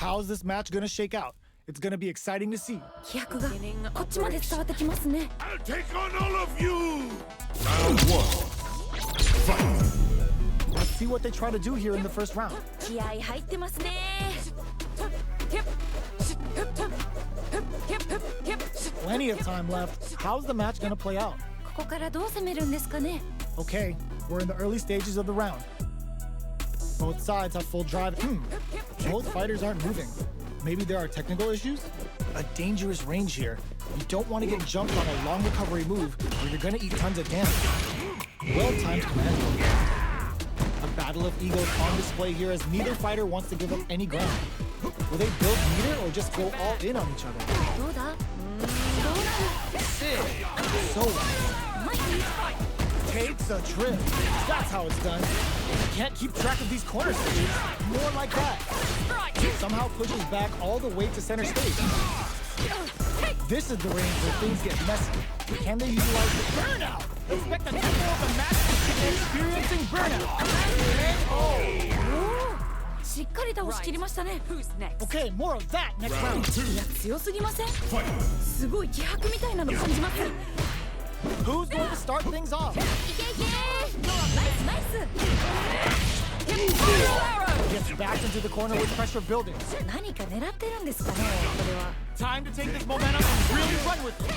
How's this match gonna shake out? It's gonna be exciting to see. 気迫がこっちまで伝わってきますね。 I'll take on all of you! Round one. Fight! Let's see what they try to do here in the first round. 気合入ってますね。 Plenty of time left. How's the match gonna play out? ここからどう攻めるんですかね。 Okay, we're in the early stages of the round. Both sides have full drive. Both fighters aren't moving. Maybe there are technical issues? A dangerous range here. You don't want to get jumped on a long recovery move or you're gonna eat tons of damage. Well-timed command move. A battle of egos on display here as neither fighter wants to give up any ground. Will they build meter or just go all in on each other? どうだ。 Sick. So takes a trip. That's how it's done. Can't keep track of these corner stages. More like that. Somehow pushes back all the way to center stage. This is the range where things get messy. Can they utilize the burnout? Expect the tempo of the match experiencing burnout. Oh. しっかり倒しきりましたね。 Okay, more of that next round. いや強すぎません。すごい気迫みたいなの感じます。 Who's going to start things off? いけいけ。ナイスナイス。 Gets backed into the corner with pressure building. 何か狙ってるんですかね。これは。 Time to take this momentum and really run with it.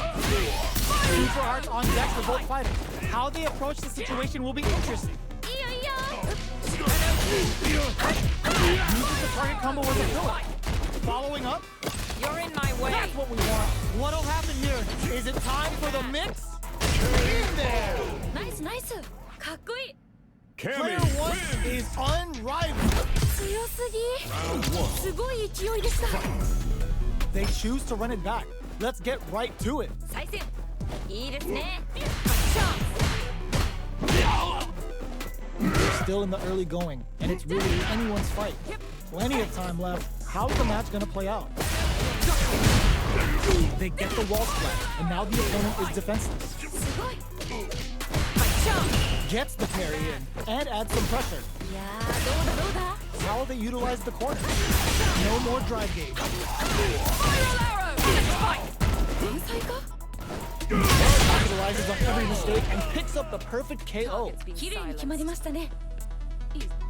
Super hearts on deck for both fighters. How they approach the situation will be interesting. いいよいいよ。 Uses the target combo with a filler. Following up. You're in my way. That's what we want. What'll happen here? Is it time for the mix? In there. ナイスナイス。かっこいい。 Player Cammy one wins! is unrivaled. 強すぎ。 Round one. すごい勢いでした。 They choose to run it back. Let's get right to it. 再戦。いいですね。 We're still in the early going, and it's really anyone's fight. Plenty of time left. How's the match gonna play out? They get the wall splat, and now the opponent is defenseless. すごい。 Gets the parry in, and adds some pressure. いやーどうだどうだ。 How they utilize the corner. No more drive gauge. 天才か。 Capitalizes on every mistake and picks up the perfect KO. 綺麗に決まりましたね。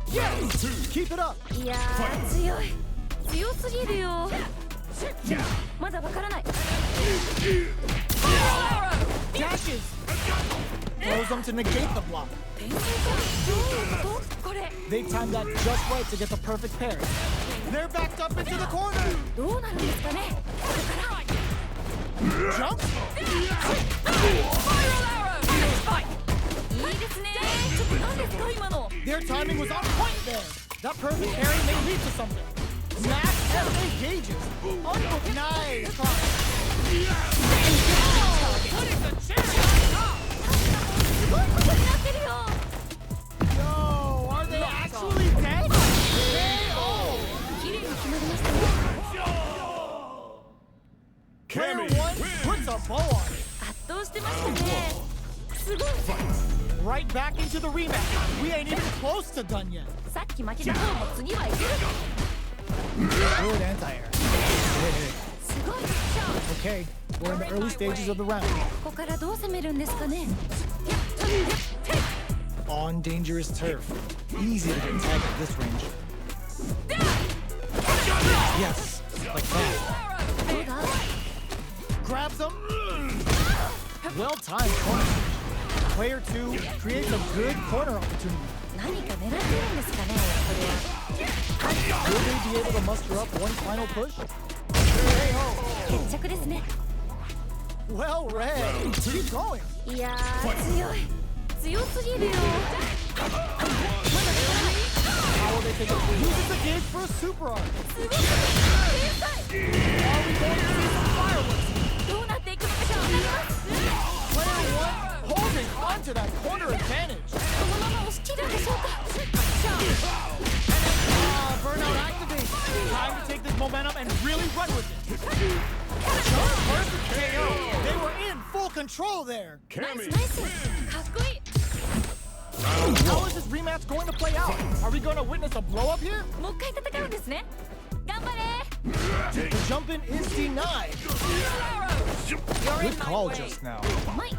Yes! Keep it up! いやー強い。強すぎるよ。まだわからない。 Dashes! Throws them to negate the block. 天才か。どういうことこれ。 They timed that just right to get the perfect parry. They're backed up into the corner! どうなるんですかね。ここから。 Jump! いいですね。ちょっと何ですか今の。 Their timing was on point there. That perfect parry may lead to something. Max FA gauges. Nice! すごいことになってるよ。 Yo, are they actually dead? KO! 綺麗に決まりましたね。 Player Cammy one puts a bow on it. 圧倒してましたね。すごい。 Right back into the rematch. We ain't even close to done yet. さっき負けた方も次はいける。 Good anti-air. すごい。 Okay, we're in the early stages of the round. ここからどう攻めるんですかね。 On dangerous turf. Easy to get tagged at this range. Yes, like that. どうだ。 Grabs him. Well-timed corner. Player two creates a good corner opportunity. 何か狙ってるんですかね。これは。 Will they be able to muster up one final push? 決着ですね。 Well read. Keep going. いやー強い。強すぎるよ。 How will they take it? Uses the gauge for a super art. すごい。天才。 Are we going to see some fireworks? どうなっていくのか気になります。 Player one holding onto that corner advantage. このまま押し切るんでしょうか。 Burnout activate. Time to take this momentum and really run with it. Perfect KO. They were in full control there. ナイス Cammy ナイス。かっこいい。 How is this rematch going to play out? Are we going to witness a blow up here? もう一回戦うんですね。頑張れ。The jump in is denied. Good call just now. うまい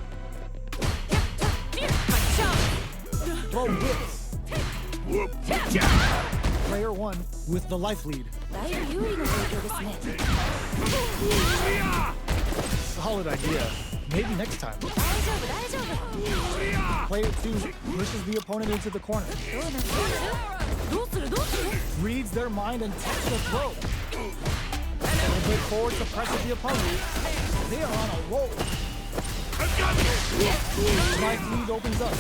Throw whips. Player 1 with the life lead. だいぶ有利な状況ですね Solid idea. Maybe next time. 大丈夫大丈夫 Player 2 pushes the opponent into the corner. どうなるどうするどうする Reads their mind and takes the throw. A bit forward to pressure the opponent. They are on a roll. Life lead opens up.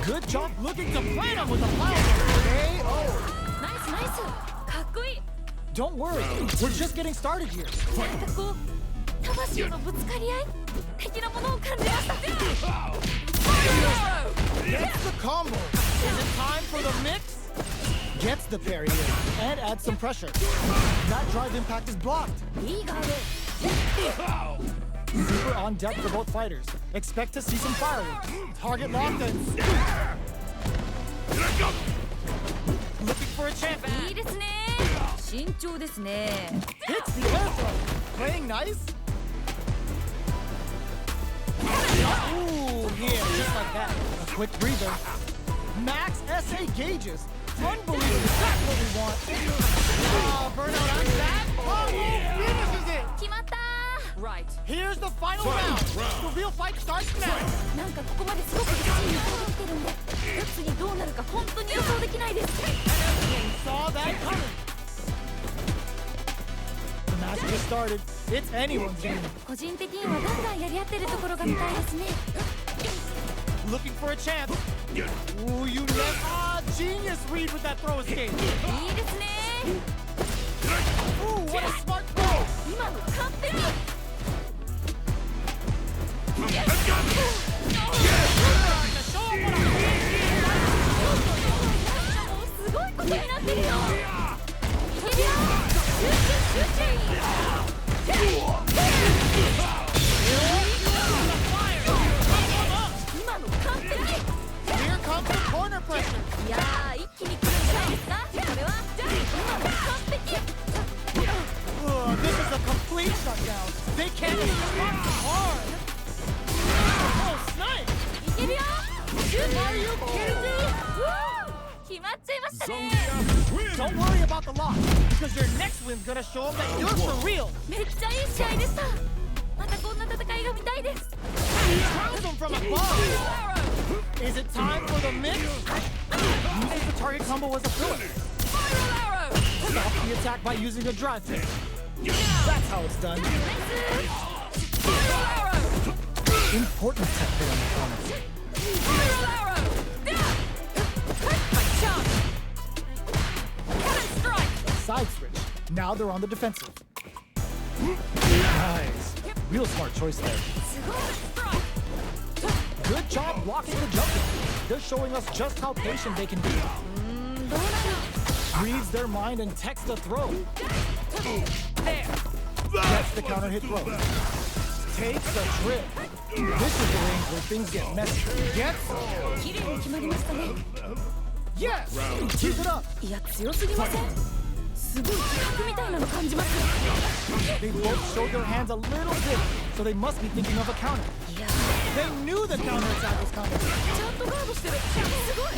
Good job looking to plant him with a power. KO. ナイスナイスかっこいい Don't worry, we're just getting started here. なんかこう魂のぶつかり合い的なものを感じました Gets the combo. Is it time for the mix? Gets the parry in and adds some pressure. That drive impact is blocked. いいガード Super on deck for both fighters. Expect to see some fireworks. Target locked and looking for a champ. いいですね慎重ですね Hits the air throw. Playing nice. Ooh, yeah, just like that. A quick breather. Max SA gauges. Unbelievable. That's what we want. Burnout on that. Oh, finishes it. 決まった Right. Here's the final round. The real fight starts now. なんかここまですごく自信に届いてるんで次どうなるか本当に予想できないです Saw that coming. The match just started. It's anyone's game. 個人的にはガンガンやり合ってるところが見たいですね Looking for a chance. Ooh, you left. Ah, genius read with that throw escape. いいですね Ooh, what a smart throw. 今の完璧 すごいことになってるよいけるよ集中今の完璧 Here comes the corner pressure. いやー一気に来るんじゃないですかこれは今の完璧 This is a complete shutdown. They can't even respond hard. Oh, snipe. いけるよ Are you kidding me? 決まっちゃいましたね Don't worry about the loss, because your next win's gonna show them that you're for real. めっちゃいい試合でしたまたこんな戦いが見たいです Turns them from above. Is it time for the mix? Uses the target combo as a filler. Stop the attack by using a drive kick. That's how it's done. Important tech hit on the corner. Side switch. Now they're on the defensive. Nice. Real smart choice there. Good job blocking the jump. They're showing us just how patient they can be. Reads their mind and techs the throw. Gets the counter hit throw. Takes the trip. This is the range where things get messy. Gets. 綺麗に決まりましたね Yes! Keep it up. いや強すぎませんすごい気迫みたいなの感じます They both showed their hands a little bit, so they must be thinking of a counter. いや They knew the counter attack was coming. ちゃんとガードしてるすごい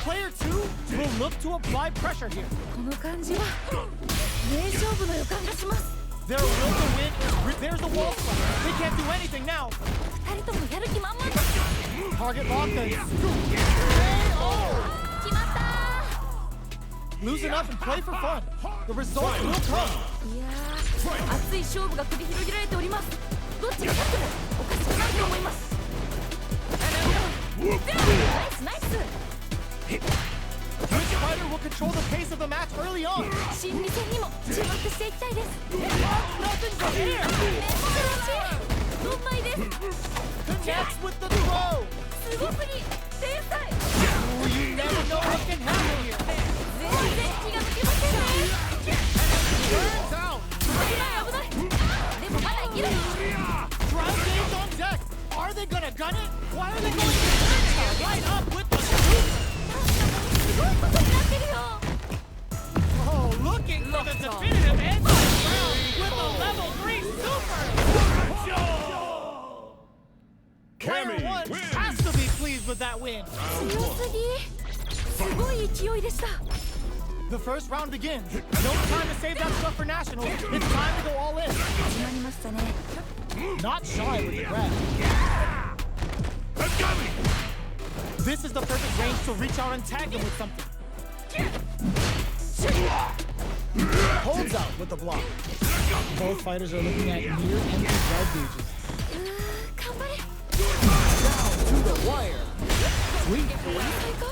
Player 2 will look to apply pressure here. この感じは名勝負の予感がします Their will to win is there's the wall spot. They can't do anything now. 二人ともやる気満々です Target locked and KO. 決まった Loosen up and play for fun. The results will come. いやー熱い勝負が繰り広げられておりますどっちが勝ってもおかしくないと思いますナイスナイス Which fighter will control the pace of the match early on? 心理戦にも注目していきたいです Nothing but air. 珍しい4枚です Connects with the throw. すごすぎ天才 Ooh, you never know what can happen here. 全然気が抜けませんね Turns out. 危ない危ないでもまだいける Drive games on deck. Are they gonna gun it? Why are they going to right up with the scoop? すごいことになってるよ Oh, looking for the the definitive end to the round with a level 3 super! Player Cammy 1 wins. has to be pleased with that win. 強すぎすごい勢いでした The first round begins. No time to save that stuff for nationals. It's time to go all in. 始まりましたね Not shy with the grab. This is the perfect range to reach out and tag them with something. Holds out with the block. Both fighters are looking at near empty drive gauges. 頑張れ Down to the wire. Sweet. 最高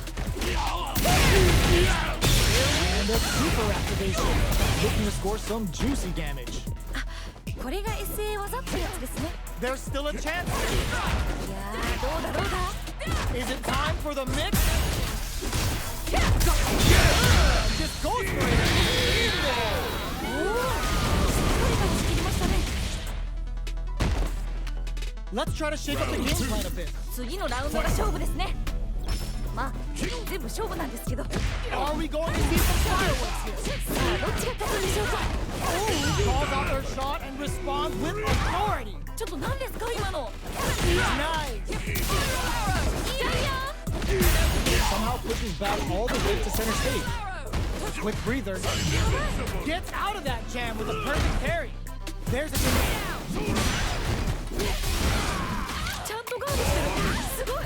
And a super activation. Looking to score some juicy damage. これが SA 技ってやつですね There's still a chance. いやーどうだどうだ Is it time for the mix? Just goes for it. おおしっかりと仕切りましたね Let's try to shake up the game plan a bit. 次のラウンドが勝負ですねまあ全部勝負なんですけどさ Are we going to see some fireworks here? あどっちが勝つんでしょうか Calls out their shot and responds with authority. ちょっと何ですか今の Nice. いやいや Somehow pushes back all the way to center stage. Quick breather. Gets out of that jam with a perfect parry. There's a command. ちゃんとガードしてるすごい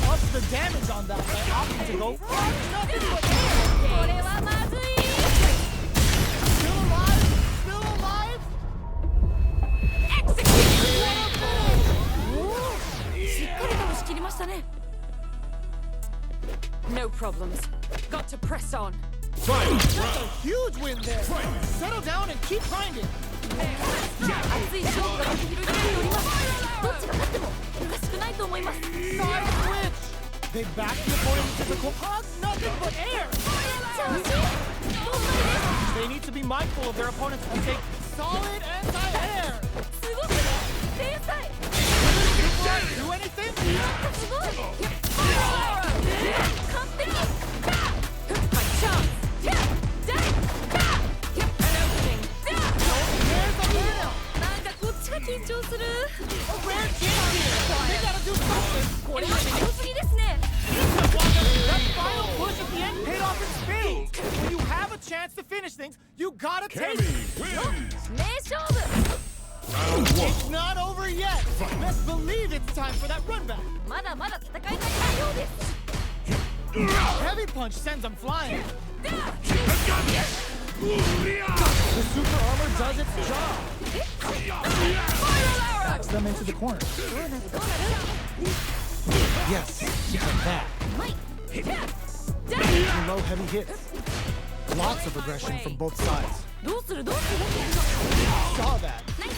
Ups the damage on that by opting to go for nothing but air. これはまずい Still alive? Still alive? Execute おおしっかりと押し切りましたね No problems. Got to press on. That's a huge win there. Settle down and keep grinding. 熱い勝負が繰り広げられておりますどっちが勝ってもおかしくないと思います Side switch. They back the opponent into the hug nothing but air. 調子どうな They need to be mindful of their opponents and take solid anti-air. すごく天才 Do anything? すごい完璧 My chance. There's a nail. なんかこっちが緊張する A rare chance here. They gotta do something. これは強すぎですね That final push at the end paid off in spades. When you have a chance to finish things, you gotta take Cammy it. wins. 名勝負 Round one. It's not over yet. Best believe it's time for that run back. まだまだ戦いたいようです Heavy punch sends them flying. The super armor does its job. Backs them into the corner. どうなるどうなる Yes, like that. うまい Low heavy hits. Lots of aggression from both sides. どうするどうする Saw that. ナイス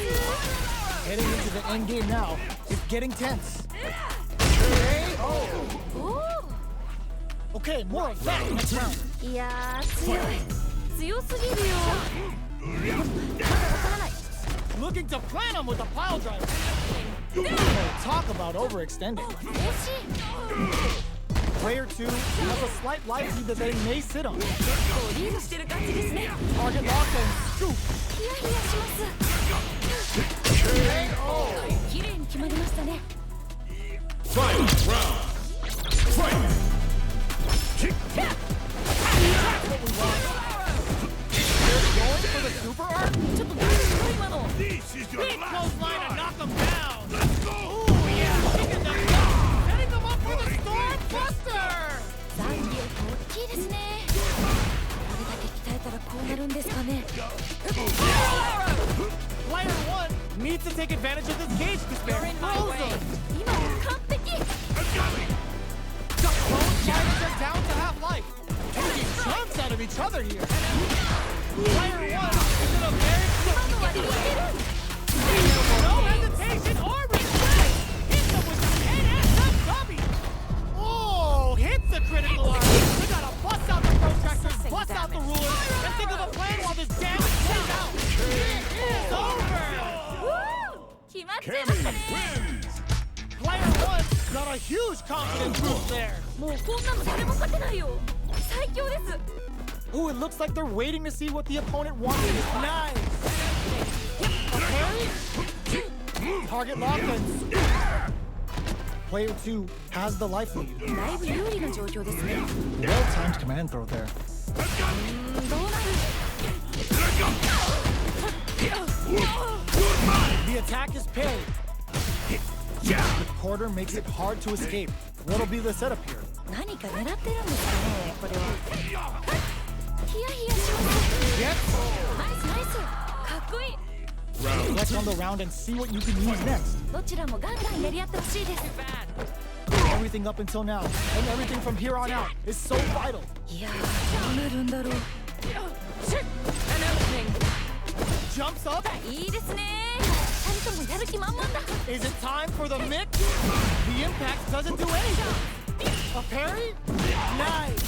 Heading into the end game now. It's getting tense. おお Okay, more of that next round. いやー強い強すぎるよまだわからない Looking to plan them with a pile driver. Talk about overextending. 惜しい Player 2 has a slight light lead that they may sit on. 結構リードしてる感じですね Target lock and scoop. ヒヤヒヤします綺麗に決まりましたね Final round. Fight. Going for the super arc? ちょっとどうですか今の This is your Big last clothesline and fight. knock them down. Let's go. Ooh, yeah, kicking them down. Setting them up for the Storm Buster. 残留大きいですねこれだけ鍛えたらこうなるんですかね Player 1 needs to take advantage of this gauge to spare frozen. 今の完璧 Both fighters are down to half life. Taking chunks out of each other here. Player 1 is in a very 今のは似てる no hesitation or respect. Hit them with the 10 and the dummy. Oh, hits the critical arc. We gotta bust out the protractors, bust out the rulers, and think of a plan while this damage plays out. It is over. 決まっちゃいました Cammy ね wins. Player 1 got a huge confidence boost there. もうこんなの誰も勝てないよ最強です Ooh, it looks like they're waiting to see what the opponent wants. Nice! A parry? Target lock and... Player 2 has the life lead. だいぶ有利な状況ですね。 Well-timed command throw there. どうなる？ The attack is parried. The quarter makes it hard to escape. What'll be the setup here? 何か狙ってるんですかね、これは。ヒヤヒヤします。 Yep. ナイスナイス。かっこいい。 Reflect on the round and see what you can use next. どちらもガンガンやり合ってほしいです。 Everything up until now, and everything from here on out, is so vital. いやー、どうなるんだろう。 An opening. Jumps up. いいですね。2人ともやる気満々だ。 Is it time for the mix? The impact doesn't do anything. A parry? Nice.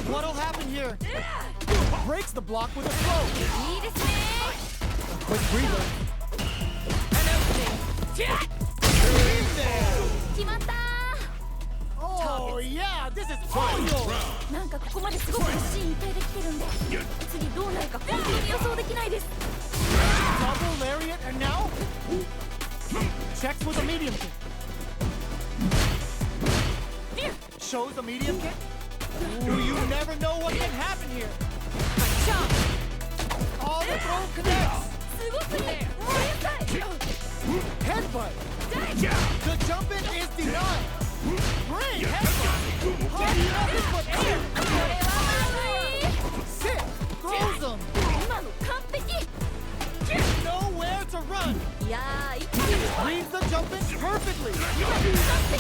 What'll happen here? Breaks the block with a throw. いいですね。 Quick breather. An opening. In there. 決まったー。 Oh yeah, this is final. なんかここまですごく一進一退できてるんで、次どうなるか本当に予想できないです。 Double lariat and now checks with a medium kick. Shows a medium kick. Ooh, you never know what can happen here. Oh, the throw connects. すごすぎ。もう一回。 Headbutt. The jump in is denied. Great headbutt. Oh, nothing but air. これはまずい。 Sit. Throws him. 今の完璧。 Nowhere to run. いやー、一気に Reads the jump in perfectly. 完璧。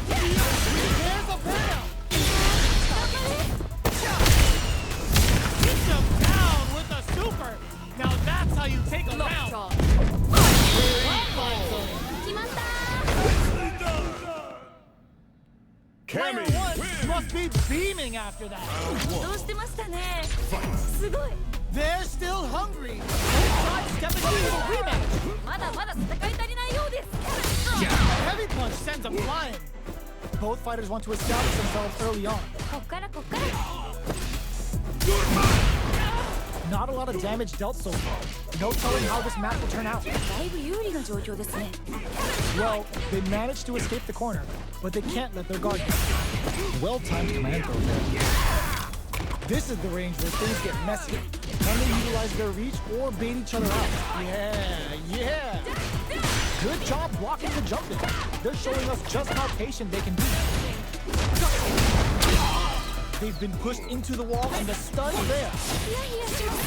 There's a burnout. 頑張れ。 Hits him down with a super. Now that's how you take a Locked round. on. 決まったー。 Player Cammy 1 wins. must be beaming after that. どうしてましたね。すごい。 They're still hungry. Both sides stepping up for the rematch. まだまだ戦い足りないようです。 Heavy punch sends them flying. Both fighters want to establish themselves early on. こっからこっから。 Not a lot of damage dealt so far. No telling how this match will turn out. だいぶ有利な状況ですね。 Well, they managed to escape the corner, but they can't let their guard down. Well-timed command throw there. This is the range where things get messy. Can they utilize their reach or bait each other out? Yeah. Good job blocking the jump in. They're showing us just how patient they can be. They've been pushed into the wall and the stun's there. ヒヤヒヤします。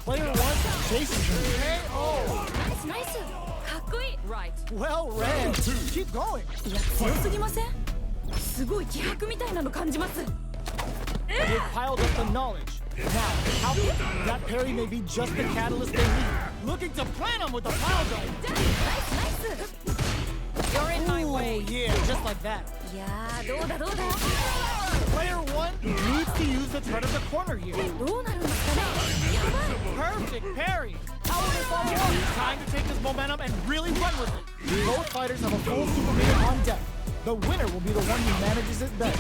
Player 1 chases him. KO. ナイスナイス。かっこいい。 Right. Well read. Keep going. いや、強すぎません？すごい気迫みたいなの感じます。 They've piled up the knowledge. Now, how that parry may be just the catalyst they need. Looking to plant him with the pile drive. ナイスナイス。 You're in my Oh way. yeah, just like that. いやー、どうだどうだ。 Player 1 needs to use the threat of the corner here. どうなるんですかね。やばい。 Perfect parry. How will they follow up? Time to take this momentum and really run with it. Both fighters have a full super meter on deck. The winner will be the one who manages it best.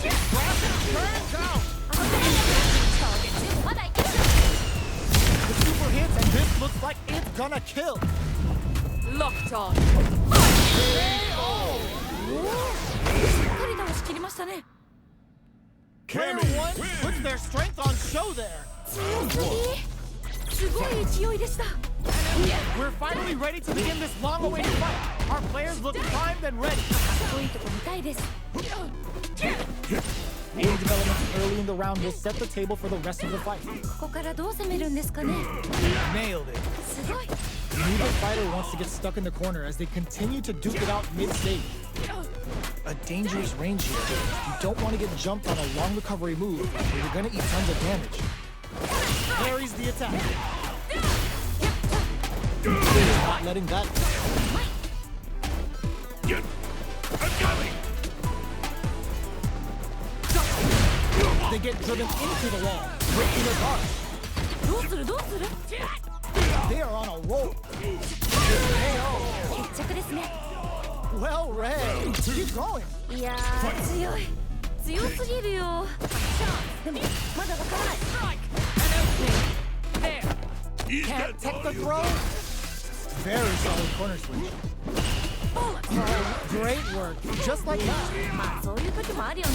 Turns out. でもまだいける。 The super hits and this looks like it's gonna kill. Locked on. しっかり倒しきりましたね。 Player Cammy 1 puts wins. their strength on show there. 強すぎ。すごい勢いでした。 We're finally ready to begin this long-awaited fight. Our players look primed and ready. かっこいいとこ見たいです。 Any developments early in the round will set the table for the rest of the fight. ここからどう攻めるんですかね。 Nailed it. すごい。 Neither fighter wants to get stuck in the corner as they continue to duke it out mid-stage. A dangerous range here. You don't want to get jumped on a long recovery move, or you're gonna eat tons of damage. Parries the attack. Not letting that go. I'm coming. They get driven into the wall, breaking their guard. どうするどうする。 They are on a roll. KO. 決着ですね。Well read. Keep going. いやー強い強すぎるよでもまだわからない There. He's Can't got take the all you throw. got. Very solid corner switch. Oh, great work. Just like that. まあそういう時もあるよね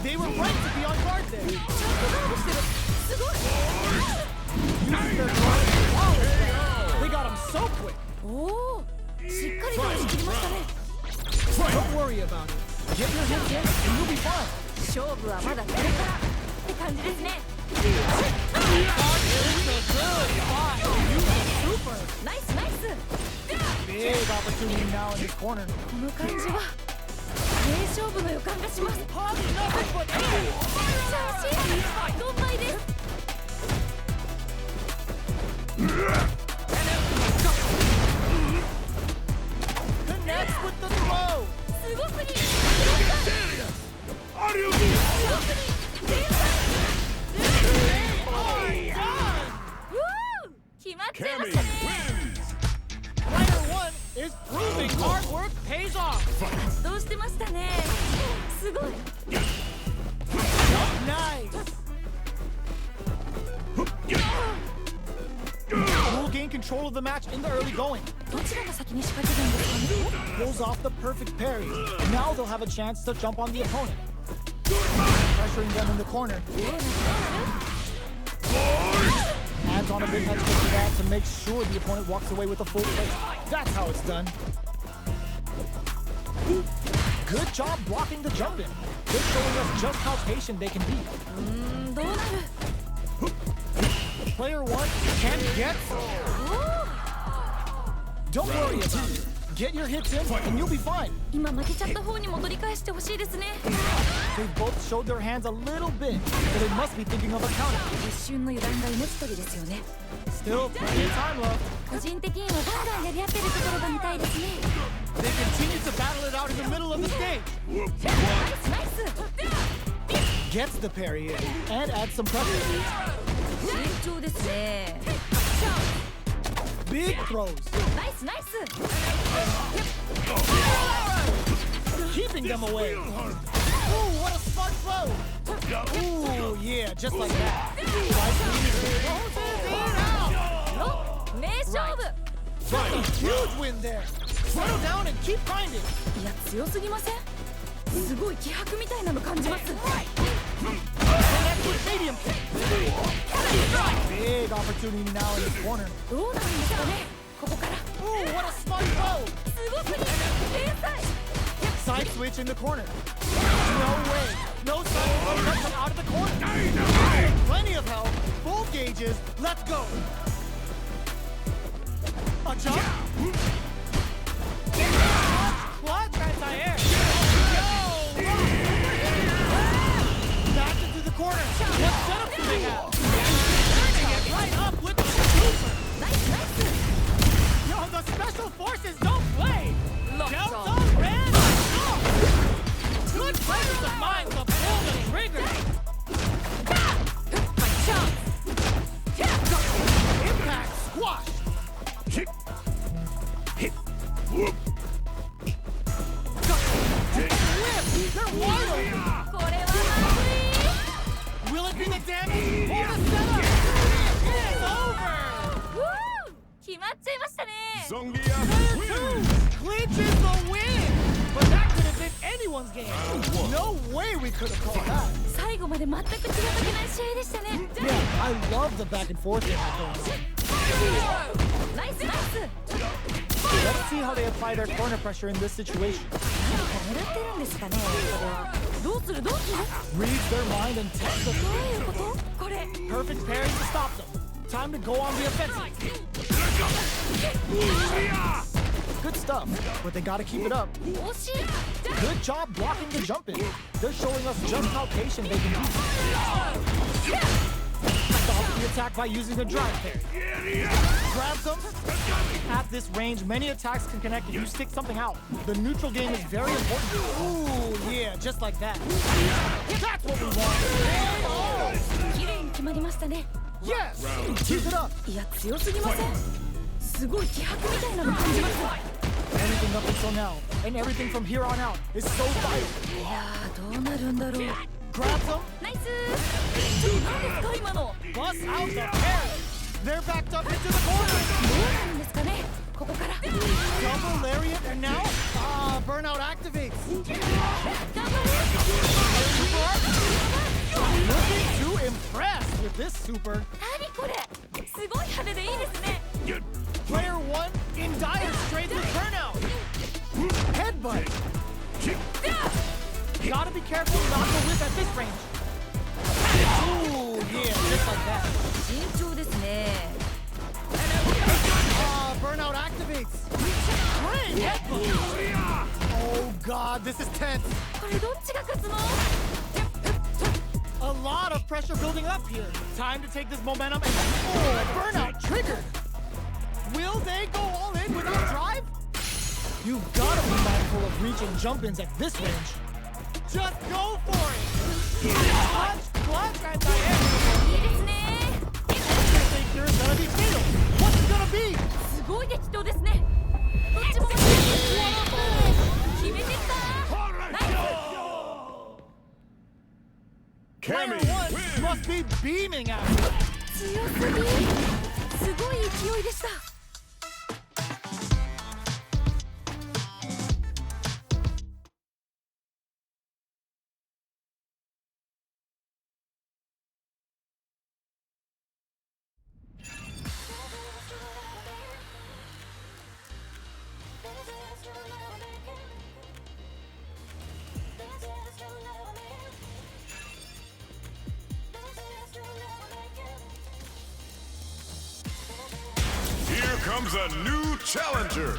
They were right to be on guard there. ちゃんとガードしてるすごい Using their guard flawlessly. They got him so quick. おおしっかりと押し切りましたね Don't worry about it. Get your hits in and you'll be fine. 勝負はまだこれからって感じですね Super. ナイスナイス Big opportunity now in this corner. この感じは名勝負の予感がします調子どんまいです Connects with the throw. すごすぎ Audio すごすぎ天才決まっちゃいま Cammy したね wins. Player 1 is proving hard work pays off. どうしてましたねすごい Nice. Will gain control of the match in the early going. どちらが先に仕掛けるんですかね Pulls off the perfect parry. Now they'll have a chance to jump on the opponent. Pressuring them in the corner. Adds on a big head kick to that to make sure the opponent walks away with a full plate. That's how it's done. Good job blocking the jump in. They're showing us just how patient they can be. どうなる Player 1 can't get. Don't worry about it. Get your hits in and you'll be fine. 今負けちゃった方にも取り返してほしいですね They've both showed their hands a little bit, so they must be thinking of a counter. 一瞬の油断が命取りですよね Still, plenty of time left. 個人的にはガンガンやり合ってるところが見たいですね They continue to battle it out in the middle of the stage. ナイスナイス Gets the parry in and adds some pressure. 慎重ですね Big throws, ナイスナイス keeping them away. Ooh, what a smart throw. Ooh, yeah, just like that. お名勝負 That's a huge win there. Settle down and keep grinding. いや強すぎませんすごい気迫みたいなの感じます Connect with medium kick. Big opportunity now in this corner. どうなるんですかねここから Ooh, what a smart throw. すごすぎ天才 Side switch in the corner. No way. No side throw comes from out of the corner. Plenty of help. Full gauges. Let's go. A jump. Clutch anti-air. Back into the corner. What setup do they have? Turning it right up with the super. ナイスナイス Yo, the special forces don't play. Locked Delta on. ran. Good presence of mind to pull the trigger. My chance. Impact squash. Kick. Hit. Whoop. Whip. They're wide open. これはまずい Will it be the damage or the setup? It's over. ふう決まっちゃいましたね Songia wins. Clinch is the win. But that could have been anyone's game. No way we could have called that. 最後まで全く気が解けない試合でしたね Yeah, I love the back and forth they had going on. ナイスナイス Let's see how they apply their corner pressure in this situation. 狙ってるんですかねこれはどうするどうする Reads their mind and tests ど them. ういうことこれ Perfect parry to stop them. Time to go on the offensive. Good stuff, but they gotta keep it up. 惜しい Good job blocking the jump in. They're showing us just how patient they can be. Stop the attack by using a drive parry. Grabs them. At this range, many attacks can connect if you stick something out. The neutral game is very important. Ooh, yeah, just like that. That's what we want. 綺麗に決まりましたね Yes! Keep it up. いや強すぎませんすごい気迫みたいなの感じます And Anything up until now, and everything from here on out, is so vital. いやーどうなるんだろう。 Grab them, ナイスちょっと何ですか今の。 bust out the pair. They're backed up into the ど corner. うなるんですかねここから。 Double lariat, and now, burnout activates. 頑張れ。 Looking too impressed with this super. 何これすごい派手でいいですね。 Player 1 in dire straits with burnout. Headbutt. Gotta be careful not to whip at this range. Ooh, yeah, just like that. 慎重ですね。 Burnout activates. Great headbutt. Oh god, this is tense. これどっちが勝つの。 A lot of pressure building up here. Time to take this momentum and burnout triggered. Will they go all in without drive? You gotta be mindful of reach and jump-ins at this range. Just go for it. Clutch, and diagonal. いいですね。 I think here is gonna be fatal. What's it gonna be? すごい激闘ですね。どっちも間違えて決めてったナイス。 Player Cammy 1 wins. must be beaming at 強すぎすごい勢いでした。 Here comes a new challenger.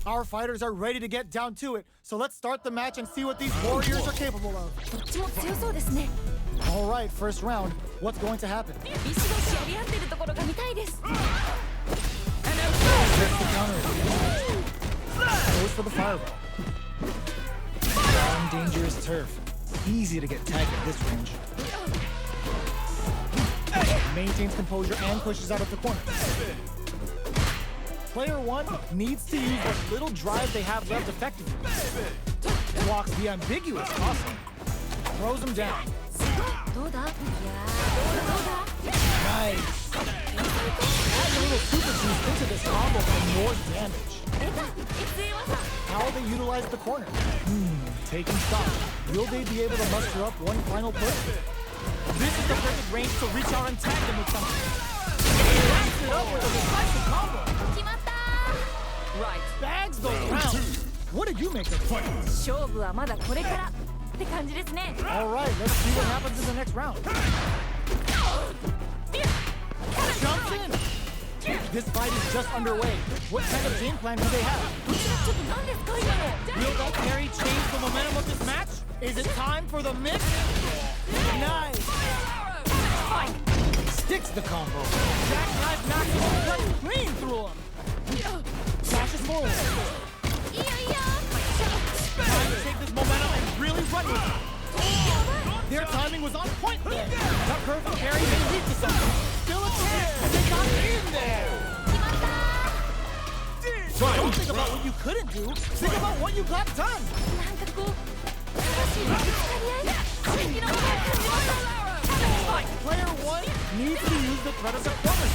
Our fighters are ready to get down to it, so let's start the match and see what these warriors are capable of. どっちも強そうですね。 All right, first round. What's going to happen? ビシバシやり合ってるところが見たいです。 Gets the counter. Goes for the fireball. On dangerous turf. Easy to get tagged at this range. Maintains composure and pushes out of the corner. Player 1 needs to use what little drive they have left effectively. Blocks the ambiguous awesome. Throws him down. どうだいやーどうだ Nice. Add a little super juice into this combo for more damage. 出た逸英技。 How will they utilize the corner? Taking stock. Will they be able to muster up one final push? This is the perfect range to reach out and tag them with something. Wraps it up with a decisive combo. 決まった Right. Bags the round. What did you make of it? 勝負はまだこれからって感じですね。 All right, let's see what happens in the next round. Jumps in. This fight is just underway. What kind of game plan do they have? こちらちょっと何ですか今の。 Will that carry change the momentum of this match? Is it time for the mix? Nice. Sticks the combo. Jackknife knocks him cut clean through him. Dashes forward. いいよいいよ。 Time to take this momentum and really run with it. Their timing was on point there. That perfect parry may lead to something. Still a chance. They got in there. 決まった Don't think about what you couldn't do. Think about what you got done. なんかこう魂のぶつかり合い刺激のものを感じました Player 1 needs to use the threat of the corner.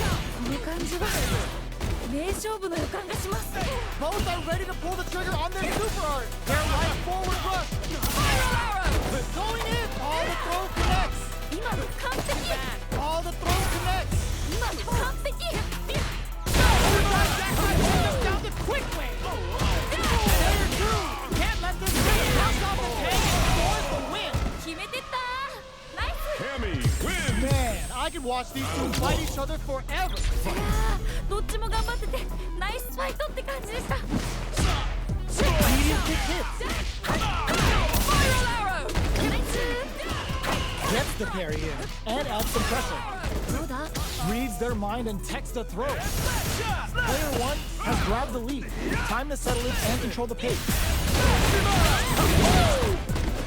この感じは名勝負の予感がします Both are ready to pull the trigger on their super art. Their right forward rush. Going in. All the throw connects. 今の完璧 All the throw connects. 今の完璧 Down the quick way. Player 2 can't let this thing bounce off the tag and scores the win. 決めてったナイス Cammy wins. Man, I could watch these two fight each other forever. いやーどっちも頑張っててナイスファイトって感じでした Medium kick hits. ナイス Gets the parry in and adds some pressure. どうだ Reads their mind and techs the throw. Player 1 has grabbed the lead. Time to settle in and control the pace.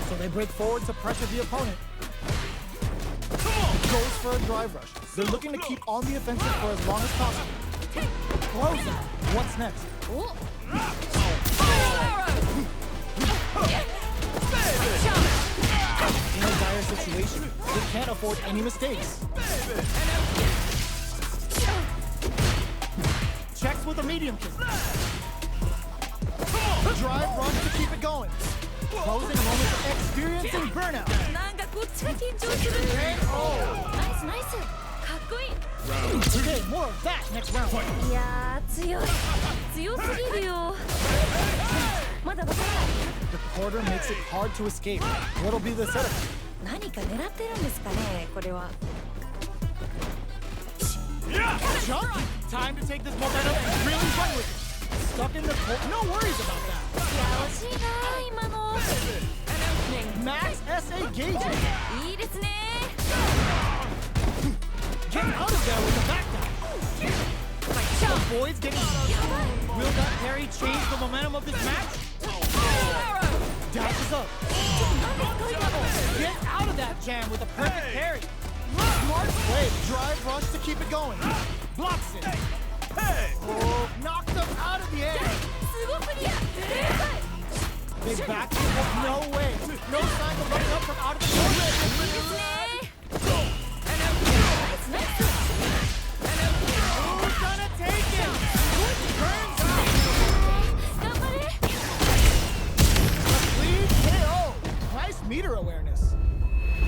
So they break forward to pressure the opponent. Goes for a drive rush. They're looking to keep on the offensive for as long as possible. Close them. What's next? お In a dire situation, they can't afford any mistakes. Checks with a medium kick. Drive runs to keep it going. Closing moments of experiencing burnout. なんかこっちが緊張する。ナイスナイス。かっこいい。 Okay, more of that next round. いやー強い。強すぎるよ。まだわからない。 The quarter makes it hard to escape. What'll be the setup? 何か狙ってるんですかねこれは。 Jump! Time to take this momentum and really run with it. Stuck in the court. No worries about that. いや惜しいな今の。 Max SA gauging. いいですね。 Get out of there with the back down. The boys getting. Will that parry change the momentum of this match? Dashes up. Get out of that jam with a perfect parry. Smart play. Drive rush to keep it going. Blocks it. Oh, knocked them out of the air. すごすぎや。正解。 They back it up. No way. No sign of running up from out of the corner. いいですね。ナイスナイス。 Who's gonna take him? Burns out. 頑張れ。 A clean KO. Nice meter awareness.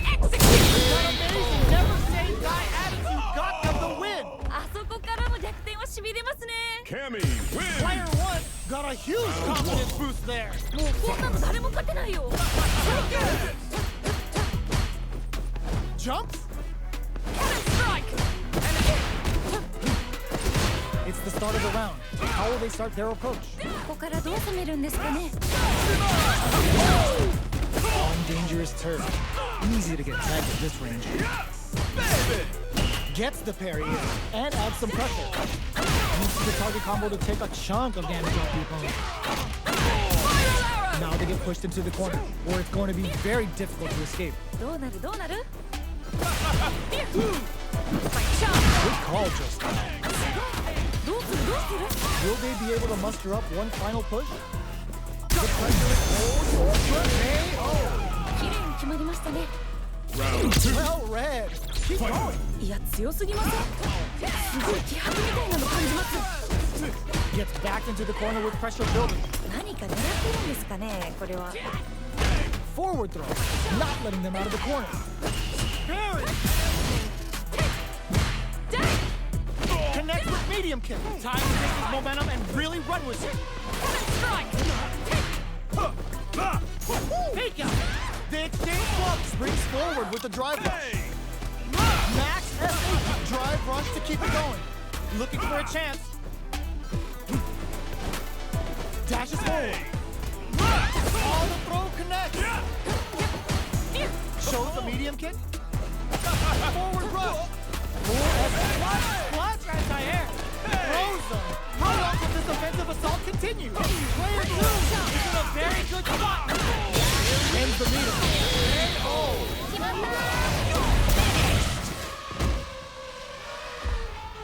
That amazing, never say die attitude got them the win. あそこからの逆転はしびれますね。 Cammy Player wins. one got a huge confidence boost there. もうこんなの誰も勝てないよ。 Jumps. It's the start of the round. How will they start their approach? ここからどう攻めるんですかね。 On dangerous turf. Easy to get tagged at this range. Gets the parry in and adds some pressure. Uses the target combo to take a chunk of damage off the opponent. Now they get pushed into the corner, where it's going to be very difficult to escape. どうなるどうなる。 Good call, just now. どうするどうする。 Will they be able to muster up one final push? The pressure is all yours. 綺麗に決まりましたね。 Round two. Well read. Keep going. いや強すぎません。すごい気迫みたいなの感じます。 Gets backed into the corner with pressure building. 何か狙ってるんですかねこれは。 Forward throw, not letting them out of the corner. Parry. Connects with medium kick. Time to take this momentum and really run with it. Fake out. The exchange block springs forward with the drive rush. Max SA drive rush to keep it going. Looking for a chance. Dashes forward. All the throw connects. Shows the medium kick. Forward rush. Splash anti-air. Throws them. How long can this offensive assault continue? Player 2 is in a very good spot. Ends the meter.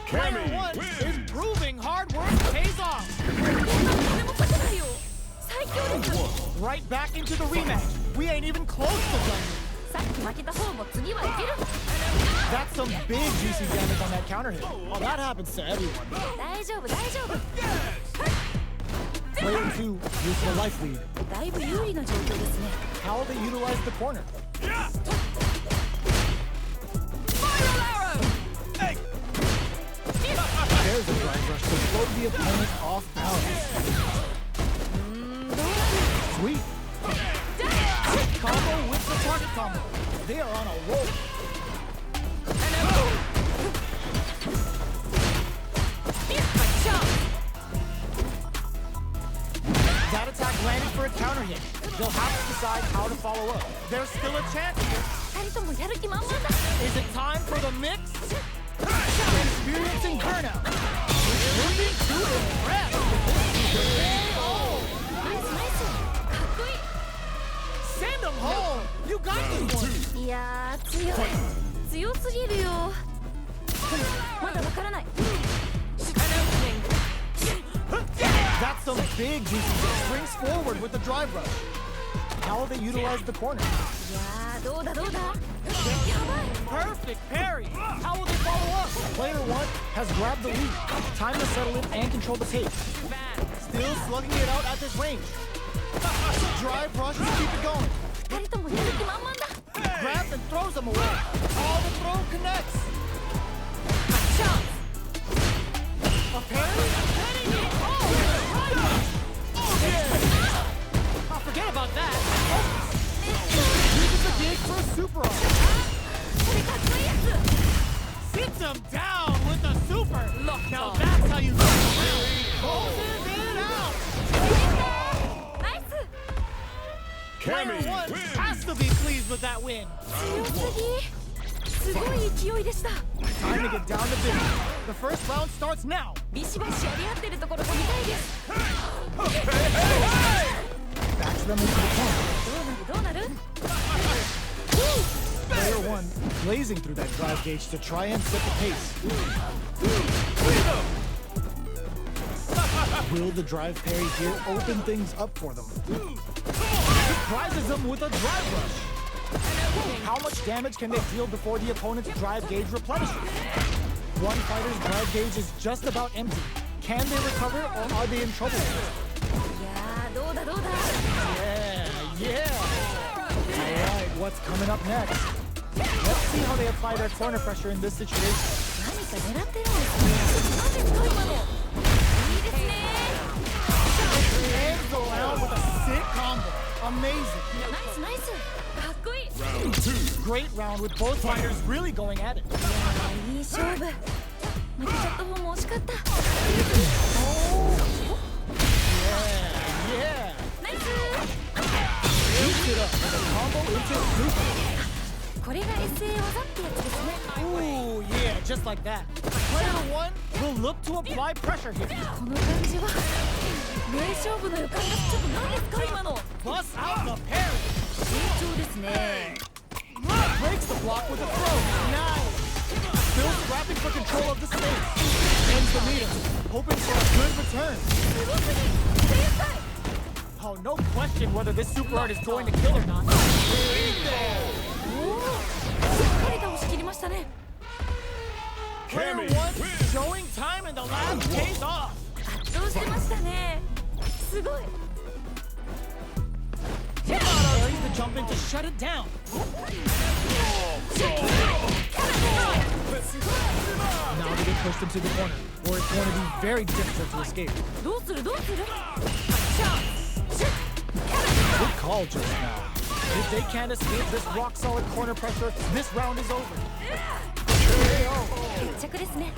Player Cammy 1 is wins. proving hard work pays off. 誰も勝てないよ。最強です。 Right back into the rematch. We ain't even close to done. さっき負けた方も次はいける。 That's some big juicy damage on that counter hit. Well, that happens to everyone. 大丈夫大丈夫。 Player 2 used the life lead. だいぶ有利な状況ですね。 How will they utilize the corner? There's a drive rush to blow the opponent off balance. Sweet. Combo with the target combo. They are on a roll. That attack landed for a counter hit. They'll have to decide how to follow up. There's still a chance here. 二人ともやる気満々だ。 Is it time for the mix? Experiencing burnout. Looking to impress. ナイスナイス。かっこいい。 Send them home. You got this one. いやー強い。強すぎるよ。まだわからない An opening. That's some big juicy springs forward with the drive rush. How will they utilize the corner? いやーどうだどうだやばい Perfect parry. How will they follow up? Player 1 has grabbed the lead. Time to settle in and control the pace. Still slugging it out at this range. Drive rush to keep it going. 二人ともやる気満々だ Grabs and throws them away. All the throw connects. A parry? Oh, forget about that. Uses the dig for a super arm. これかっこいいやつ Sits him down with a super. Locked Now on. that's how you do it. Closes it out. ナイス Player Cammy 1 wins. has to be pleased with that win. 強すぎすごい勢いでした Time to get down to business. The first round starts now. ビシバシやり合ってるところが見たいです Backs them into the corner. どうなるどうなる Player 1 blazing through that drive gauge to try and set the pace. Will the drive parry here open things up for them? Surprises them with a drive rush. How much damage can they deal before the opponent's drive gauge replenishes? One fighter's drive gauge is just about empty. Can they recover or are they in trouble? いやーどうだどうだ Yeah. Alright, what's coming up next? Let's see how they apply their corner pressure in this situation. 何か狙ってるんですね何ですか今のいいですね Ends the round with a sick combo. Amazing. ナイスナイスかっこいい Round 2. Great round with both fighters really going at it. いい勝負負けちゃった方も惜しかった Yeah. ナイス Beats it up with a combo into super. これが SA 技ってやつですね Ooh, yeah, just like that. Player 1 will look to apply pressure here. この感じは名勝負の予感がちょっと何ですか今の Bust out the parry. 慎重ですね Breaks the block with a throw. Nice. Still scrapping for control of the space. Ends the meter, hoping for a good return. すごすぎ天才 Oh, no question whether this super art is going to kill or not. おおしっかり倒し切りましたね Player Cammy 1 wins. showing time in the lab pays off. 圧倒してましたねすごい Carries the jump in to shut it down. すごい Now they get pushed into the corner, or it's going to be very difficult to escape. どうするどうする Good call just now. If they can't escape this rock-solid corner pressure, this round is over. KO. 決着ですね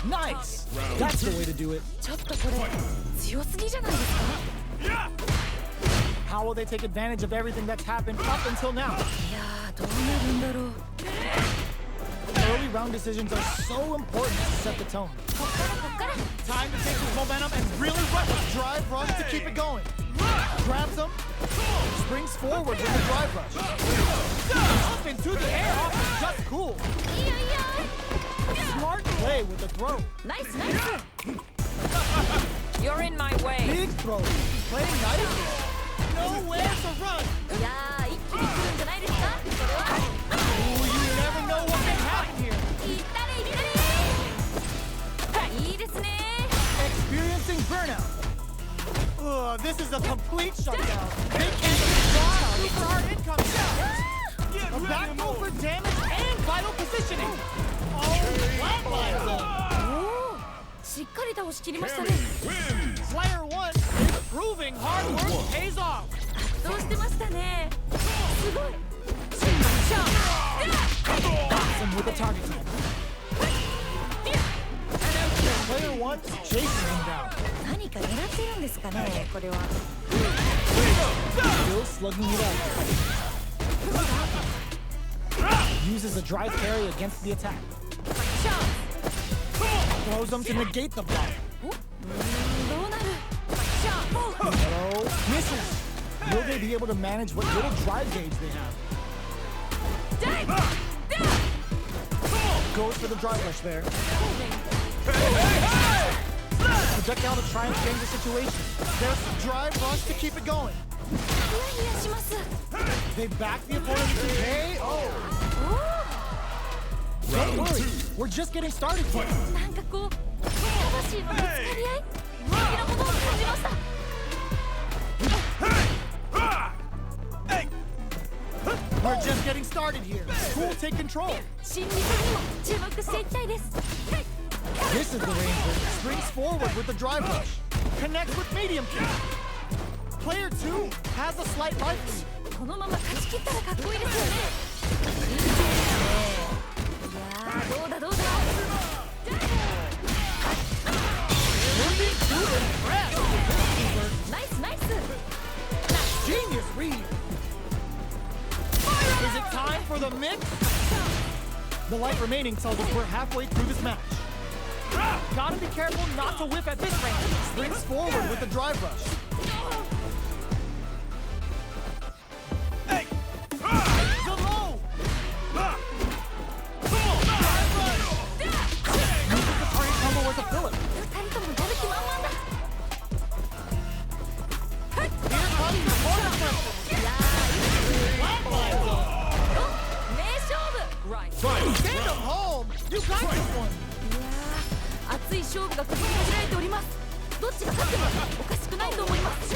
Nice. That's the way to do it. ちょっとこれ強すぎじゃないですか How will they take advantage of everything that's happened up until now? いやーどうなるんだろう Early round decisions are so important to set the tone. こっからこっから Time to take this momentum and really run the drive rush to keep it going. Grabs him, springs forward with the drive rush. Up into the air off is just cool. いいよいいよ Smart play with the throw. ナイスナイス You're in my way. Big throw. Playing nice. Nowhere to run. いやー一気に来るんじゃないですかそれは Ooh, you never know what can happen here. いったれいったれいいですね Experiencing burnout. This is a complete shutdown. They can't stop super art incoming. Get A ready back to throw move. for damage and vital positioning. Oh, flatlines them. おおしっかり倒し切りましたね Cammy wins. Player 1 proving hard work pays off. 圧倒してましたねすごい Box him with a target time. Player 1 chasing him down. 何か狙ってるんですかねこれは Still slugging it out. Uses a drive carry against the attack. Throws him to negate the block. どうなる Hello. Misses. Will they be able to manage what little drive gauge they have? Goes for the drive rush there. Projectile to try and change the situation. There's the drive rush to keep it going. ヒヤヒヤします They back the opponent into KO. Don't worry, we're just getting started here. なんかこう魂のぶつかり合い的なものを感じました We're just getting started here. Cool, take control. 心理戦にも注目していきたいです This is the range where springs forward with the drive rush. Connects with medium kick. Player 2 has a slight life lead. このまま勝ち切ったらかっこいいですよねいいですねいやーどうだどうだ Moving to impress. ナイスナイス Genius read. Is it time for the mix? The life remaining tells us we're halfway through this match. Gotta be careful not to whiff at this range. Springs forward with the drive rush. The low. Drive rush. Uses the target combo as a filler. 2人ともやる気満々だ Here comes the corner pressure. いやー名勝負 Right. Send him home. You got this one. いやー熱い勝負が繰り広げられておりますどっちが勝ってもおかしくないと思います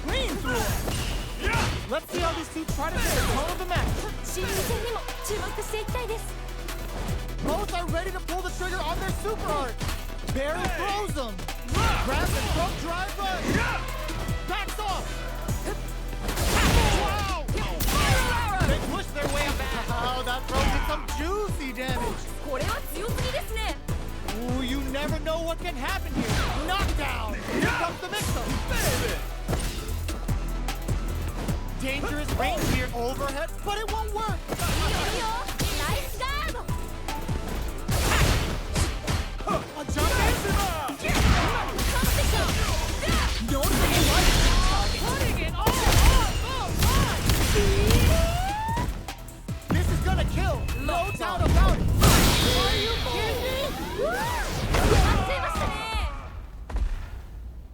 Clean through it. Let's see how these two try to take the tone of the match. 心理戦にも注目していきたいです Both are ready to pull the trigger on their super art. Barrel throws them. Grabs and throw drive rush. Backs off. Wow. They push their way up. Oh, that throw did some juicy damage. これは強すぎですね Ooh, you never know what can happen here. Knockdown. Here comes the mix-up. Dangerous range here overhead, but it won't work. いいよいいよナイスガード A jump in. 今のも完璧だ Noticeable light. Putting it all on the line! This is gonna kill. No doubt about it. Are you kidding me? 待っていましたね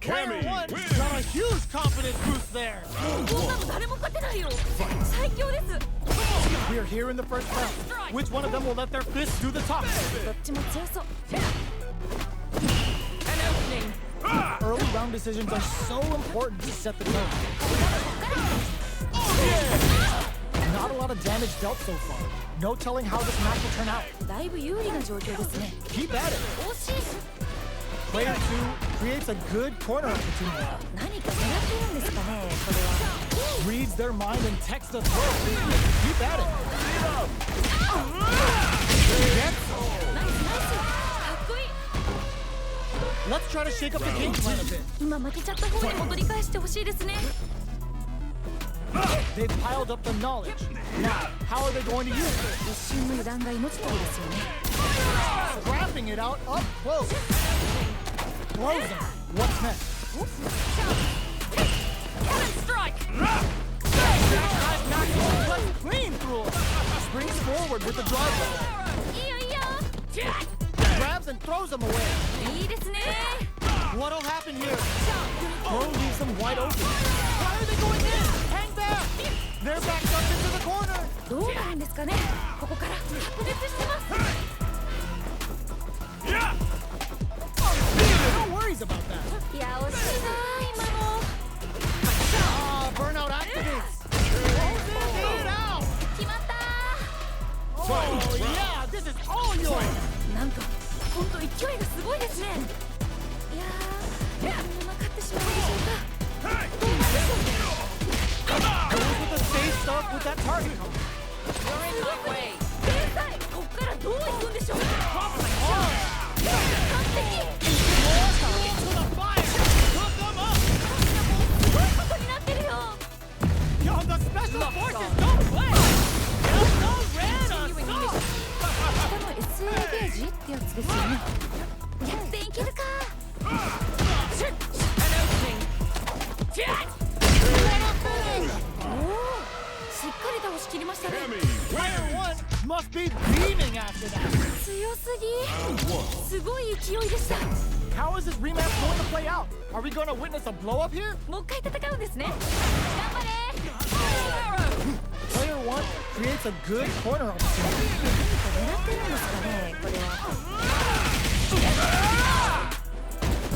Player Cammy one wins. got a huge confidence boost there. こんなの誰も勝てないよ最強です We're here in the first round. Which one of them will let their fists do the talk? どっちも強そう An opening. Early round decisions are so important to set the tone. Not a lot of damage dealt so far. No telling how this match will turn out. だいぶ有利な状況ですね Keep at it. 惜しい Player 2 creates a good corner opportunity. 何か狙ってるんですかねこれは Reads their mind and texts the throw. Keep at it. ナイスナイスかっこいい Let's try to shake up the game plan a bit. 今負けちゃった方に戻り返してほしいですね They've piled up the knowledge. Now, how are they going to use it? 一瞬の油断が命取りですよね Scrapping it out up close. Throws them. What's next? Cannon strike. Let's clean through it. Springs forward with the drive rush. いいよいいよ Grabs and throws them away. いいですね What'll happen here? Throw leaves them wide open. Why are they going in? Hang back. They're backed up into the corner. どうなるんですかねここから白熱してます No worries about that. いや惜しいな今の Burnout activates. It out. 決まった Oh, yeah. This is all yours. なんか本当勢いがすごいですねいやーこのまま勝ってしまうんでしょうかどうなんでしょう Goes with the safe stuff with that target. You're in my way. 天才こっからどう行くんでしょう完璧 To the fire. Cook them up. すごいことになってるよ Yo, the special forces don't play. Delta ran us. 下の SA ゲージってやつですよね逆転いけるか An opening. おおしっかり倒しきりましたしたね。 Cammy Player wins. one must be beaming after that. 強すぎ。 Round one. すごい勢いでした。 How is this rematch going to play out? Are we going to witness a blow up here? もう一回戦うんですね。頑張れ。 Player one creates a good corner opportunity. 狙ってるんですかね、これは。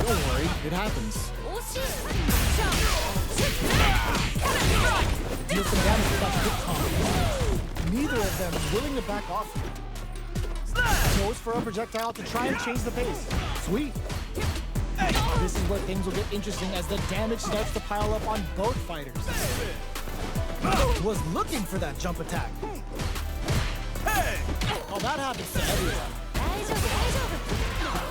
Don't worry, it happens. 惜しい。 Deal some damage with that quick combo. Neither of them is willing to back off. Goes for a projectile to try and change the pace. Sweet. This is where things will get interesting as the damage starts to pile up on both fighters. Was looking for that jump attack. Oh, that happens to everyone. 大丈夫、大丈夫。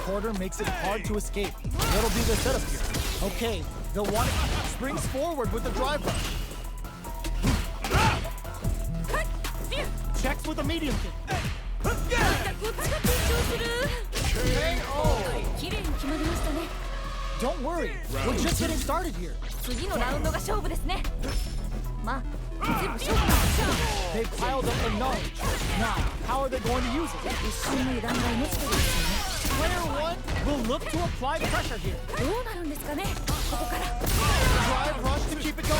Quarter makes it hard to escape. What'll be the setup here? Okay, they'll want it. Springs forward with the drive rush. Checks with a medium kick. こっちが緊張する。 KO. 綺麗に決まりましたね。 Don't worry, we're just getting started here. 次のラウンドが勝負ですね。まあ、全部勝負なんですよ。 They piled up the knowledge. Now, how are they going to use it? 一瞬の油断が命取りですよね。 Player one will look to apply pressure here. どうなるんですかね、ここから。 Drive rush to keep it going.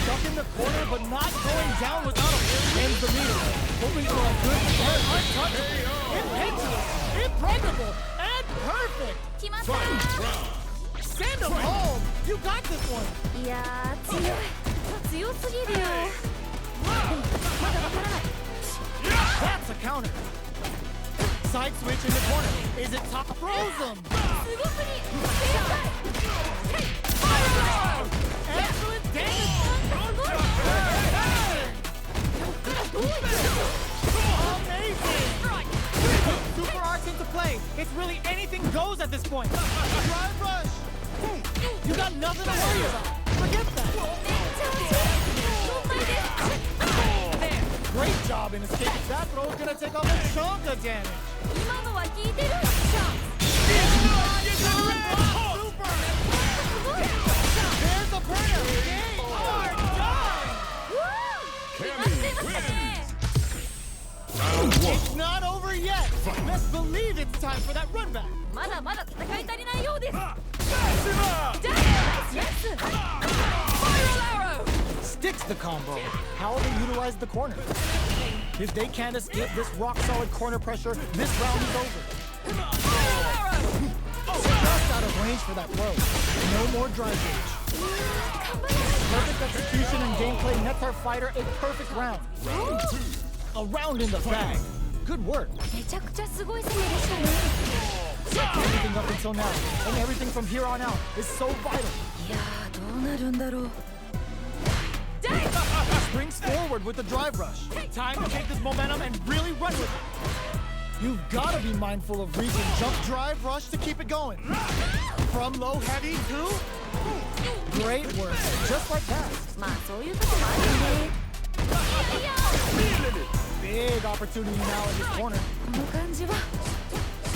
Stuck in the corner, but not going down without a ends the meter. Hoping for a good start. Untouchable, impetuous, impregnable, and perfect. 決まったー。 Send him home. You got this one. いやー、強すぎるよ。でもまだわからない。 That's a counter. Side switch in the corner. Is it top? Froze him. すごすぎ。正解。 Excellent damage. すごい。どういった Amazing. Super arcs into play. It's really anything goes at this point. Drive rush. You got nothing to worry about. Forget that. めっちゃ惜しい。問題です。 Great job in escaping. That throw is gonna take off a chunk of damage. 今のは効いてる。 Super. There's the burner. They are done. 決まってましたね。 Round one. It's not over yet. Let's believe it's time for that run back. まだまだ戦い足りないようです。 Maxima. じゃあ、ナイス。 Sticks the combo. How will they utilize the corner? If they can't escape this rock-solid corner pressure, this round is over. Just out of range for that throw. No more drive gauge. Perfect execution and gameplay nets our fighter a perfect round. A round in the bag. Good work. めちゃくちゃすごい攻めでしたね。 Everything up until now, and everything from here on out is so vital. いやー、どうなるんだろう。 Springs forward with the drive rush. Time to take this momentum and really run with it. You've got to be mindful of reaching jump drive rush to keep it going. From low heavy to great work. Just like that. まあ、そういうとこもあるよね。いやー、 Big opportunity now in this corner. この感じは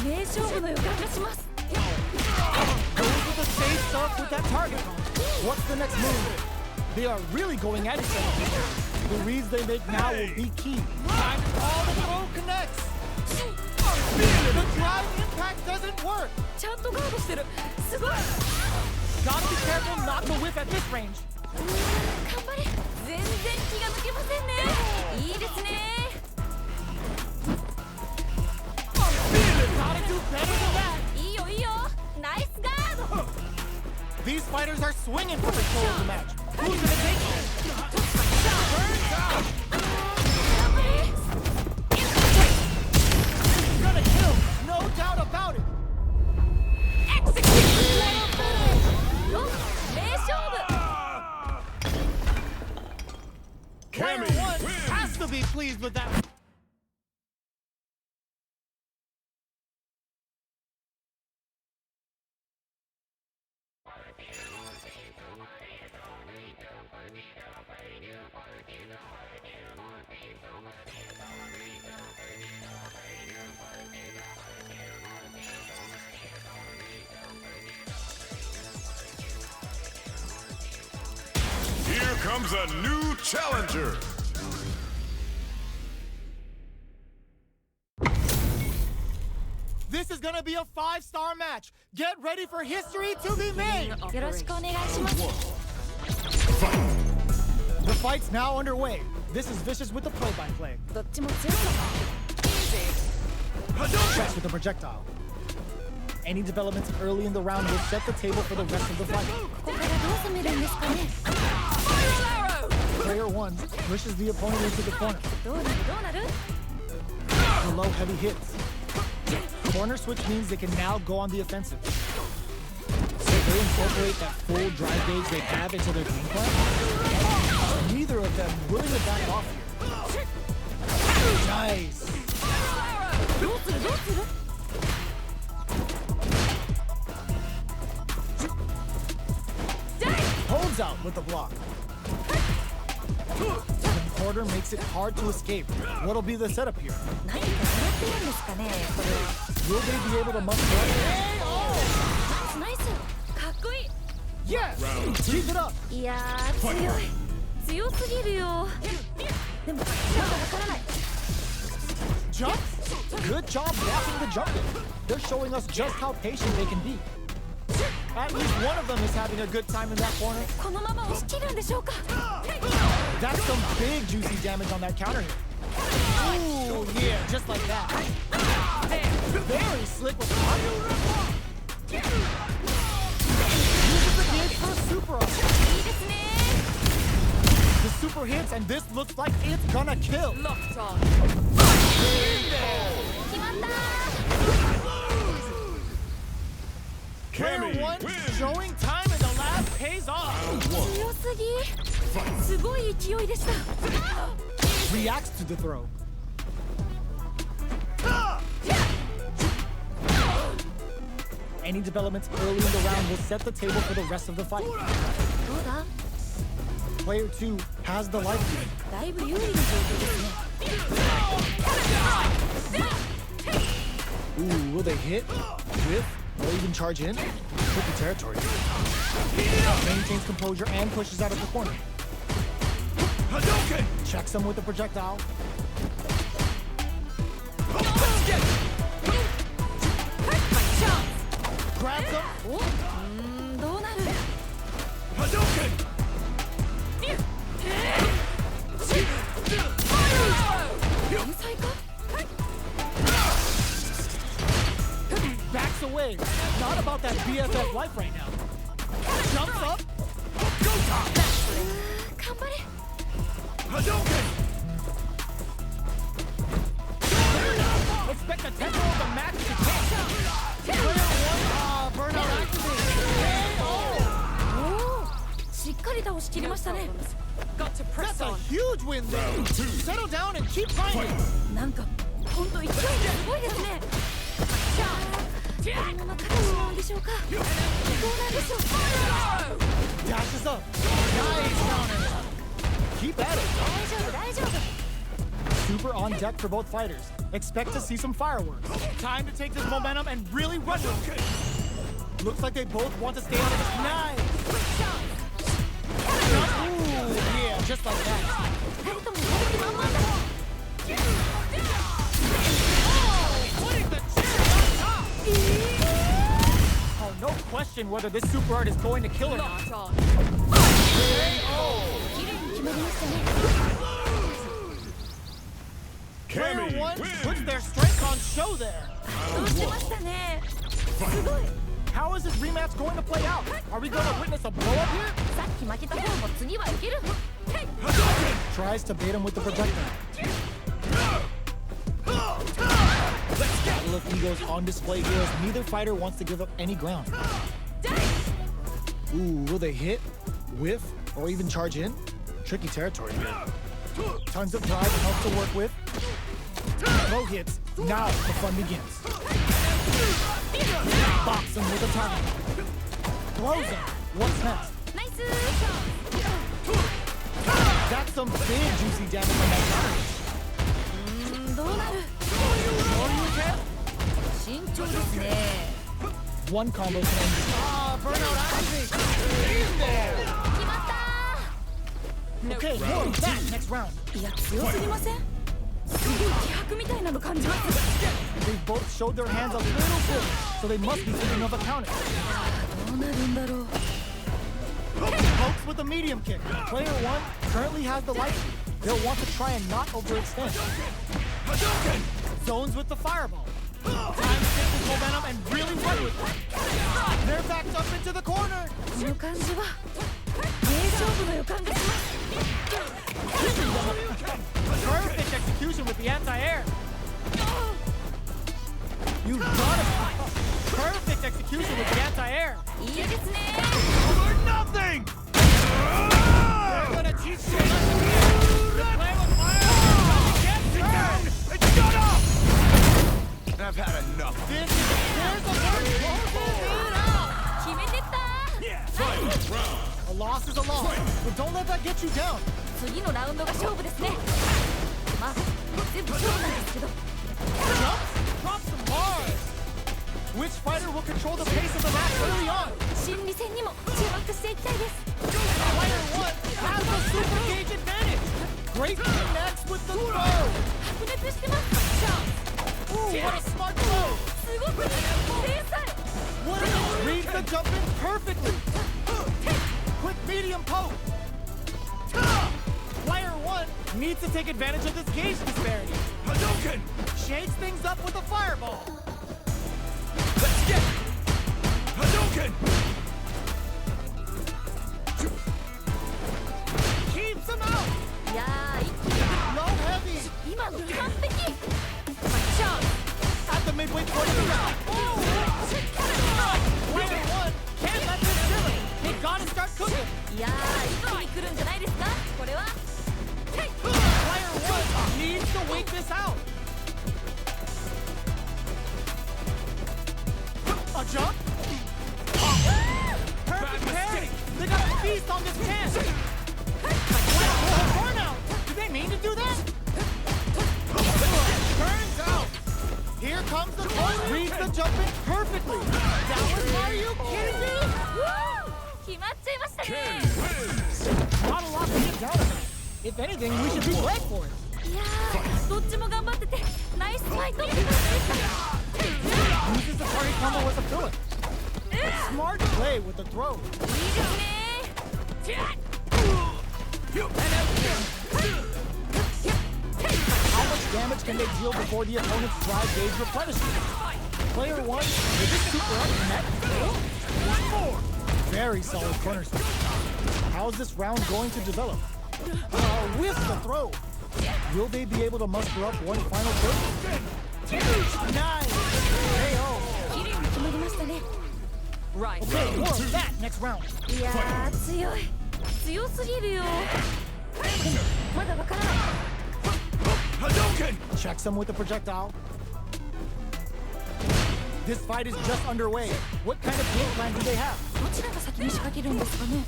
名勝負の予感がします。 Goes with the safe stuff with that target. What's the next move? They are really going at each other. The reads they make now will be key. Time to call the throw connects. The drive impact doesn't work. ちゃんとガードしてる。すごい。 Gotta be careful not to whip at this range. 頑張れ。全然気が抜けませんね。いいですね。 Gotta do better than that. いいよいいよ。ナイスガード。 These fighters are swinging for control of the match. Who's gonna take it? Turns out. 頑張れ。 Gonna kill, no doubt about it. よっ、名勝負。 Player Cammy one wins. has to be pleased with that. Here comes comes a new challenger. This is gonna be a 5-star match. Get ready for history to be made. よろしくお願いします。 The fight's now underway. This is Vicious with the play-by-play. どっちも強いのか。 Checks with the projectile. Any developments early in the round will set the table for the rest of the fight. ここからどう攻めるんですかね。 Player 1 pushes the opponent into the corner. どうなるどうなる。 The low heavy hits. Corner switch means they can now go on the offensive. So they incorporate that full drive gauge they have into their game plan. Neither of them willing to back off here. Nice. どうするどうする。 Holds out with the block. The corner makes it hard to escape. What'll be the setup here? 何か狙ってるんですかね。これは。 Will they be able to muscle up? ナイスナイス。かっこいい。 Yes! Keep it up! いやー強い。強すぎるよ。でもまだわからない。 Jump? Good job blocking the jumping. They're showing us just how patient they can be. At least one of them is having a good time in that corner. このまま押し切るんでしょうか。 That's some big juicy damage on that counter hit. Ooh, yeah, just like that. Very slick with the pocket. Uses the gauge for a super up. いいですね。 The super hits, and this looks like it's gonna kill. Locked on. 決まったー。 Player Cammy 1 wins. showing time in the lab pays off. 強すぎ。すごい勢いでした。 Reacts to the throw. Any developments early in the round will set the table for the rest of the fight. どうだ。 Player 2 has the life lead. だいぶ有利な状況ですね。 Ooh, will they hit, whiff, or even charge in? Tricky territory. Maintains composure and pushes out of the corner. Hadouken! Checks him with the projectile. Grabs him. お、どうなる。 Hadouken! 天才か。 Backs away. Not about that BFF life right now. Jumps up. 頑張れ。 Hadouken! Expect the tempo of the match to change. Player 1, burnout activated. おお、しっかり倒しきりましたね。 Got to press That's a on. huge win there. Round 2. Settle down and keep fighting. なんか本当勢いがすごいですね。このまま勝ってしまうんでしょうか。どうなんでしょう。 Dashes up. Nice counter. Keep at it. 大丈夫大丈夫。 Super on deck for both fighters. Expect to see some fireworks. Time to take this momentum and really run with it. Looks like they both want to stay out of this. Nice. Ooh, yeah, just like that. 二人ともやる気満々だ。 Putting the cherry on top. Oh, no question whether this super art is going to kill or not. Locked on. 綺麗に決まりましたね。 Player Cammy 1 wins. puts their strength on show there. どうしましたね。すごい。 How is this rematch going to play out? Are we going to witness a blow up here? さっき負けた方も次はいける。 Tries to bait him with the projectile. Battle of egos on display here as neither fighter wants to give up any ground. Ooh, will they hit, whiff, or even charge in? Tricky territory here. Tons of drive and help to work with. No hits. Now the fun begins. Box him with a target. Throws him. What's next? ナイス。 That's some big juicy damage on that counter. どうなる。 Sure you can? 慎重ですね。 One combo can end. Burnout activate. In there. 決まった Okay, more of that next round. いや強すぎません？すごい気迫みたいなの感じます。 They both showed their hands a little bit, so they must be thinking of a counter. どうなるんだろう。 Pokes with a medium kick. Player one currently has the light. They'll want to try and not overextend. Zones with the fireball. Time to take this momentum and really run with it. They're backed up into the corner. この感じは名勝負の予感がします。 Perfect execution with the anti-air. You got it. Perfect execution with the anti-air. いいですね。 For nothing! They're gonna teach you a lesson here. You play with fire. Sit down and shut up! I've had enough. There's a very close 決めてった。 Fight round. A loss is a loss, but don't let that get you down. 次のラウンドが勝負ですね。まあ全部勝負なんですけど。 Drop some bars. Which fighter will control the pace of the match early on? 心理戦にも注目していきたいです。 Player one has the super gauge advantage. Great connects with the throw. 白熱してます。 Ooh, what a smart throw. すごくいい天才。 What a reads the jump in perfectly. Quick medium poke. Player one needs to take advantage of this gauge disparity. Hadouken! Shakes things up with a fireball. Let's get it! Hadouken! Keeps him out. いやー一気に No heavy. 今の完璧。 At the midway point of the round. Player one can't let this silly. They gotta start cooking. いやー一気に来るんじゃないですか。これは。 Player one needs to wait this out. A jump. Perfect parry. They gotta feast on this chance. Burnout. Did they mean to do that? Turns out. Here comes the punch. Reads the jump in perfectly. That was are you kidding me? 決まっちゃいましたね。 Not a lot to get down about. If anything, we should be glad for it. いやーどっちも頑張っててナイスファイト。 Uses the party combo as a filler. Smart play with the throw. いいですね。 How much damage can they deal before the opponent's drive gauge replenishes? Player one, with this super up net. Very solid corner swing. How's this round going to develop? With the throw. Will they be able to muster up one final kill? Nice! KO. 綺麗に決まりましたね。 Right. Okay, more of that next round. いやー強い。強すぎるよ。でもまだわからない。 Hadouken! Checks him with the projectile. This fight is just underway. What kind of game plan do they have? どちらが先に仕掛けるんですかね。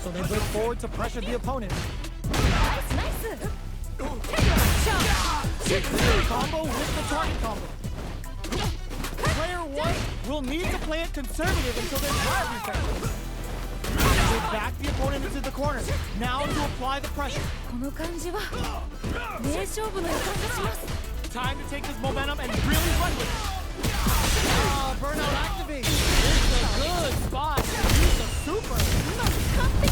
So they break forward to pressure the opponent. ナイスナイス。 Combo with the target combo. Player one will need to play it conservative until their drive refreshes. They back the opponent into the corner. Now to apply the pressure. この感じは名勝負の予感がします。 Time to take this momentum and really run with it. Burnout activate. It's a good spot. Use the super. 今の完璧。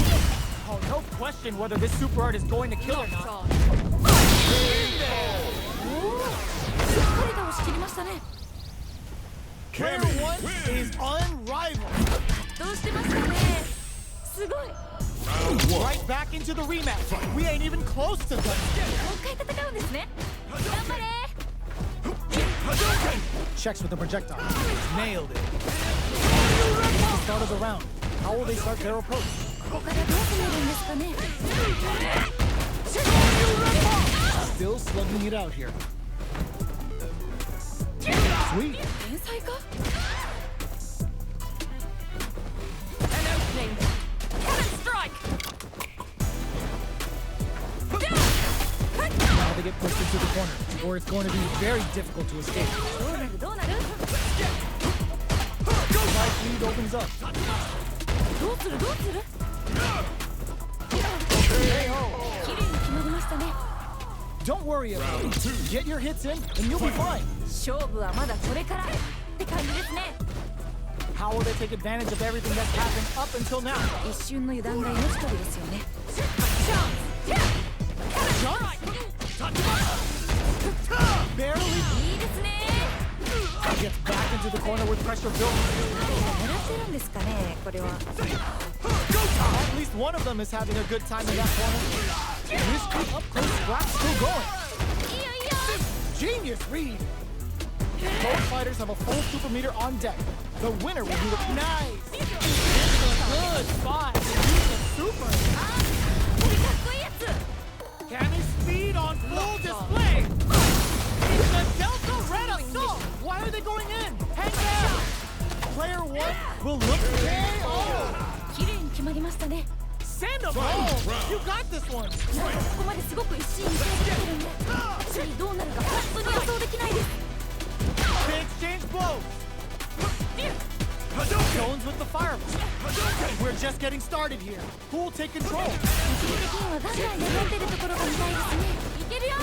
Oh, no question whether this super art is going to kill or not. しっかり倒しきりましたね。 Player one is unrivaled. どうしてますかね。すごい。 Right back into the rematch. We ain't even close to done. もう一回戦うんですね。頑張れ。 Hadouken! Checks with the projectile. Nailed it. The start of the round. How will they start their approach? ここからどう攻めるんですかね。 Still slugging it out here. Sweet. 天才か。 An opening. Cannon strike. Now they get pushed into the corner, or it's going to be very difficult to escape. どうなるどうなる。 Right lead opens up. どうするどうする。 Player 綺麗に決まりましたね。 Don't worry about it. Get your hits in and you'll be fine. 勝負はまだこれからって感じですね。 How will they take advantage of everything that's happened up until now? 一瞬の油断が命取りですよね。 Barely いいですね。 gets back into the corner with pressure building. 狙ってるんですかね、これは。 At least one of them is having a good time in that corner. Risky up close scrap still going. いいよいいよ。 Genius read. Both fighters have a full super meter on deck. The winner will be the Nice. Good spot. Use the super. これかっこいいやつ。 Cammy speed on full display. It's the Delta Red Assault. Why are they going in? Hang down. player one will look KO. 綺麗に決まりましたね。 Send them home. You got this one. なんかここまですごく一心に手がけてるんで、次どうなるか本当に予想できないです。 They exchange blows. Jones with the fireball. We're just getting started here. Who will take control? 一時的にはガンガンやってるところが見たいですね。いけるよ。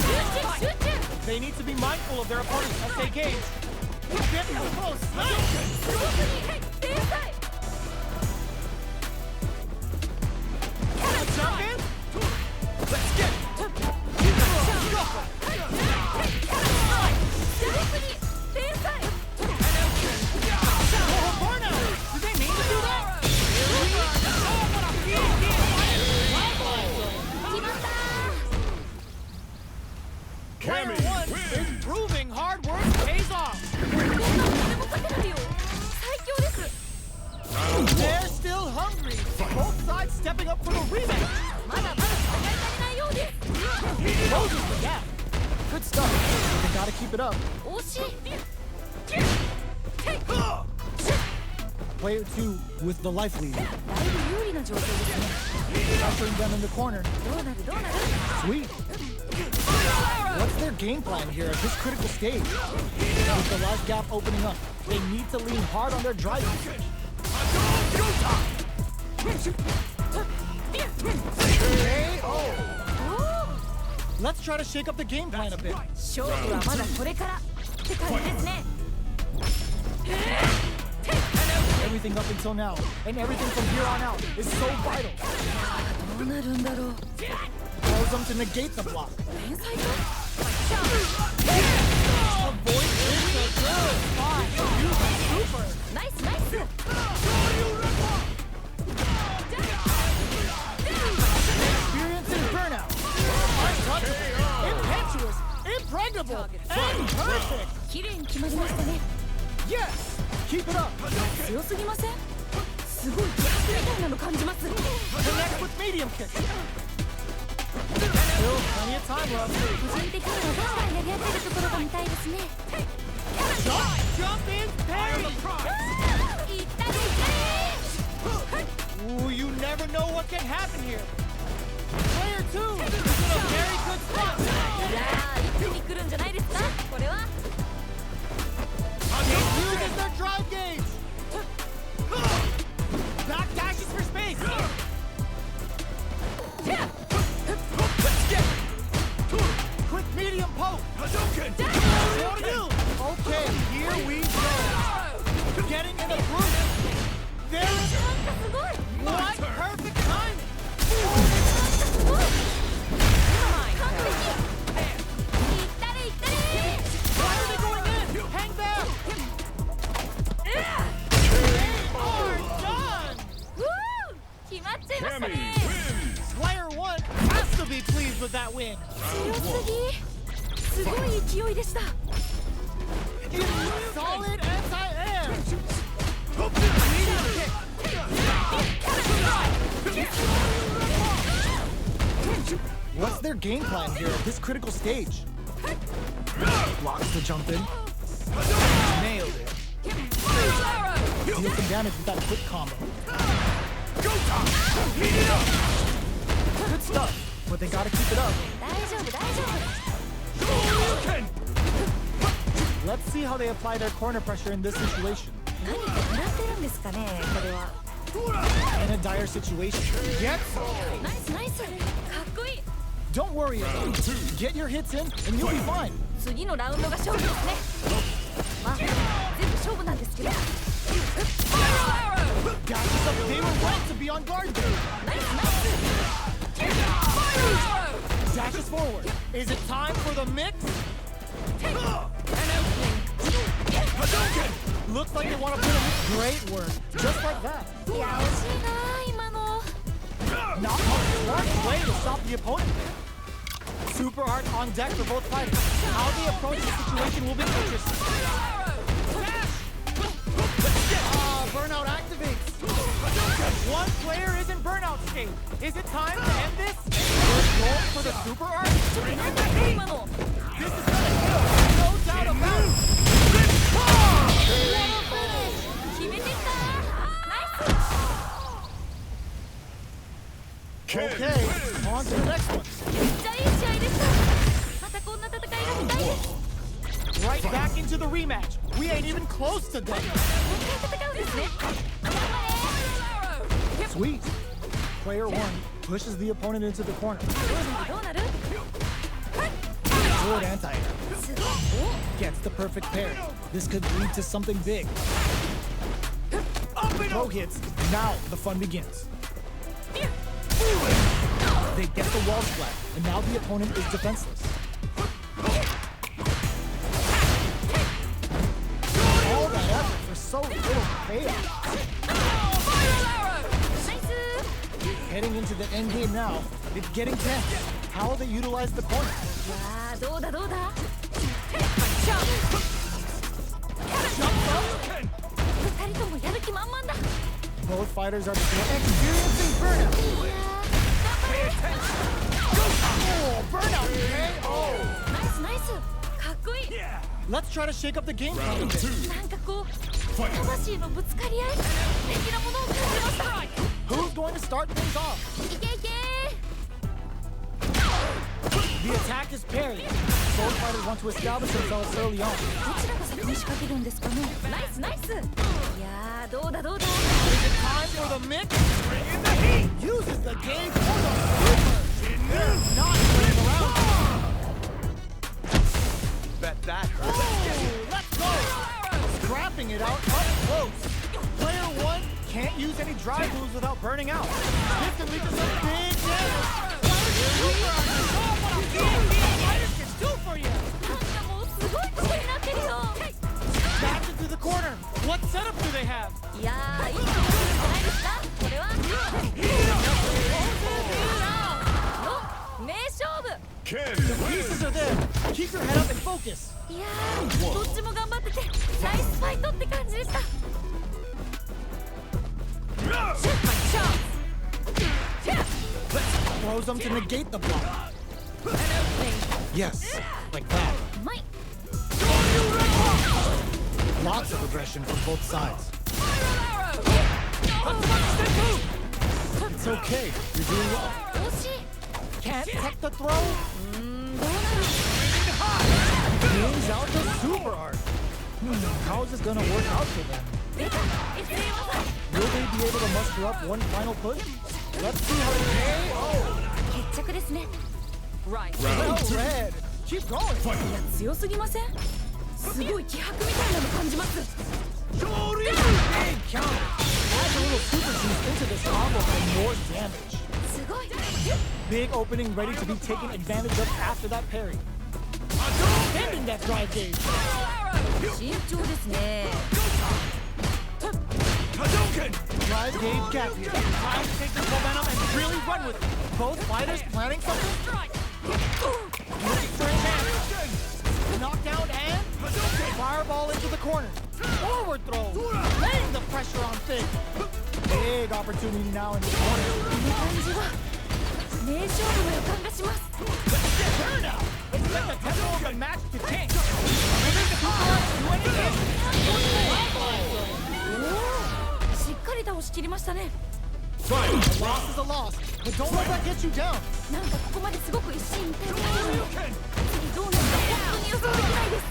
集中集中。 They need to be mindful of their opponents as they gauge. We're getting close. すごくいい。天才。 Jump in. Let's get it. すごくに天才。 Oh, burnout. Did they mean to do that? Oh, what a field game. 決まったー。 Player Cammy one is wins. proving hard work pays off. こんなの誰も勝てないよ。最強です。 They're still hungry. Both sides stepping up for the rematch. まだまだ戦い足りないようです。 Closes the gap. Good stuff. They gotta keep it up. 惜しい。 Player two with the life lead. だいぶ有利な状況ですね。 Pressuring them in the corner. どうなるどうなる。 Sweet. What's their game plan here at this critical stage? With the life gap opening up, they need to lean hard on their driving. KO. Let's try to shake up the game plan a bit. 勝負はまだこれからって感じですね。 Everything up until now, and everything from here on out is so vital. どうなるんだろう。 Allows them to negate the block. 天才か。 Avoid is a good spot. Use the super. ナイスナイス。 Experience and burnout. Untouchable. Impetuous. Impregnable. And perfect. 綺麗に決まりましたね。 Yes. Keep it up. 強すぎません？すごい気迫みたいなの感じます。 Connect with medium kick. Still plenty of time left. 個人的にはガンガンやり合ってるところが見たいですね。 Jump in, parry. いったれいったれ。 Ooh, you never know what can happen here. Player two is in a very good spot. いやー、一気に来るんじゃないですか？これは。 Uses their drive gauge. Back dashes for space. Quick medium poke. Okay, here we go. Getting in a groove. There is なんかすごい。 what perfect timing. すごい。完璧。いったれいったれ。 Why are they going in? Hang back. They are done. うー決まっちゃいました Cammy ね。 wins. Player one has to be pleased with that win. 強すぎ。すごい勢いでした。 solid anti-air. What's their game plan here at this critical stage? Blocks the jump in. Nailed it. Deal some damage with that quick combo. Good stuff, but they gotta keep it up. 大丈夫大丈夫。 Let's see how they apply their corner pressure in this situation. 何か狙ってるんですかね、これは。In a dire situation, get ナイスナイスかっこいい Don't worry about it. Get your hits in, and you'll be fine. 次のラウンドが勝負ですねまあ全部勝負なんですけど Guys, they were right to be on guard there. ナイスナイス Dashes forward. Is it time for the mix? Looks like they want to put him in. Great work. Just like that. いや惜しいな今の Not much smart way to stop the opponent there. Super art on deck for both fighters. How they approach the situation will be interesting. Burnout activates. One player is in burnout state. Is it time to end this? We're going for the super art. なんだっけ今の This is gonna kill. No doubt about it. 決めてきたナイス Ken Okay, wins. on to the next one. めっちゃいい試合でしたまたこんな戦いが見たいです Right back into the rematch. We ain't even close to done. もう一回戦うんですね頑張れ Sweet. Player one pushes the opponent into the corner. どうなる Good anti-air. すごい Gets the perfect pair. This could lead to something big. Throw hits. Now the fun begins. They get the walls flat, and now the opponent is defenseless. All that effort for so little payoff. ナイス Heading into the end game now, it's getting tense. How will they utilize the corner? いやーどうだどうだ二人ともやる気満々だ Both fighters are experiencing burnout. いやー Oh, burnout! Oh. ナイスナイスかっこいい Let's try to shake up the game plan a bit. なんかこう魂のぶつかり合い的なものを感じました Who's going to start things off? いけいけ The attack is parried. Both fighters want to establish themselves early on. どちらが先に仕掛けるんですかねナイスナイスいやーどうだどうだ Is it time for the mix? Bring in the heat. Uses the game for the super. Not playing around. Bet that hurt. Oh, let's go. Scrapping it out up close. Player one can't use any drive moves without burning out. This can lead to some big damage. Do for you. なんかもうすごいことになってるよ Back into the corner. What setup do they have? いやーいいところじゃないですかこれは名勝負 Ken Pieces are wins. there. Keep your head up and focus. いやーどっちも頑張っててナイスファイトって感じでした Throws them to negate the block. Yes, like that. うまい Lots of aggression from both sides. It's okay. You're doing well. 惜しい Can't take the throw. どうなる Brings out the super art. How is this gonna work out for them? 出た SE 技 Will they be able to muster up one final push? Let's see how they KO. 決着ですね Right. Well read. Keep going. いや強すぎませんすごい気迫みたいなの感じます Big counter. Adds a little super juice into this combo for more damage. すごい Big opening ready to be taken advantage of after that parry. Ending that drive gauge. 慎重ですね Hadouken! Drive gauge gap here. Time to take this momentum and really run with it. Both fighters planning something? Looking for a chance. Knockdown and Fireball into the corner. Forward throw. Laying the pressure on Fig. Big opportunity now in the corner. この感じは名勝負の予感がします Burnout. it's like the tempo of a match to tank. Will the super arts do anything? しっかり倒しきりましたね Fight! Loss is a loss, but don't let that get you down. なんかここまですごく一進一退できるので次どうなるか本当に予想できないです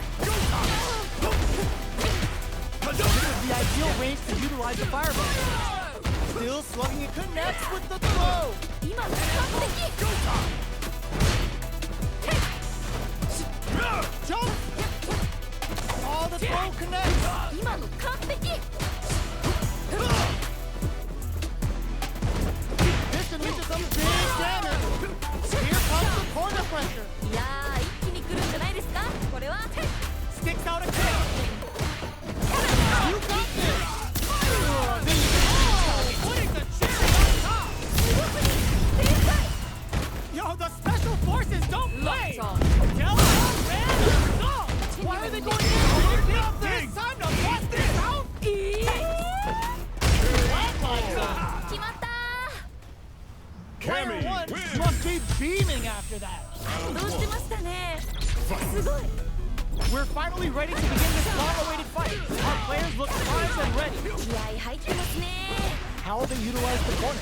This is the ideal range to utilize the fireball. Still slugging, it connects with the throw. 今の完璧 Jump! Oh, the throw connects. 今の完璧 This can lead to some big damage. Here comes the corner pressure. いやー一気に来るんじゃないですかこれは Sticks out a kick. You got this. Putting the cherry on top. Yo, the special forces don't play. Locked on. Delta ran the song. Why are they going in? It's time to bust this out. Oh my god. 決まった Player Cammy one wins. must be beaming after that. どうしてましたねすごい We're finally ready to begin this long-awaited fight. Our players look primed and ready. 気合入ってますね How they utilize the corner.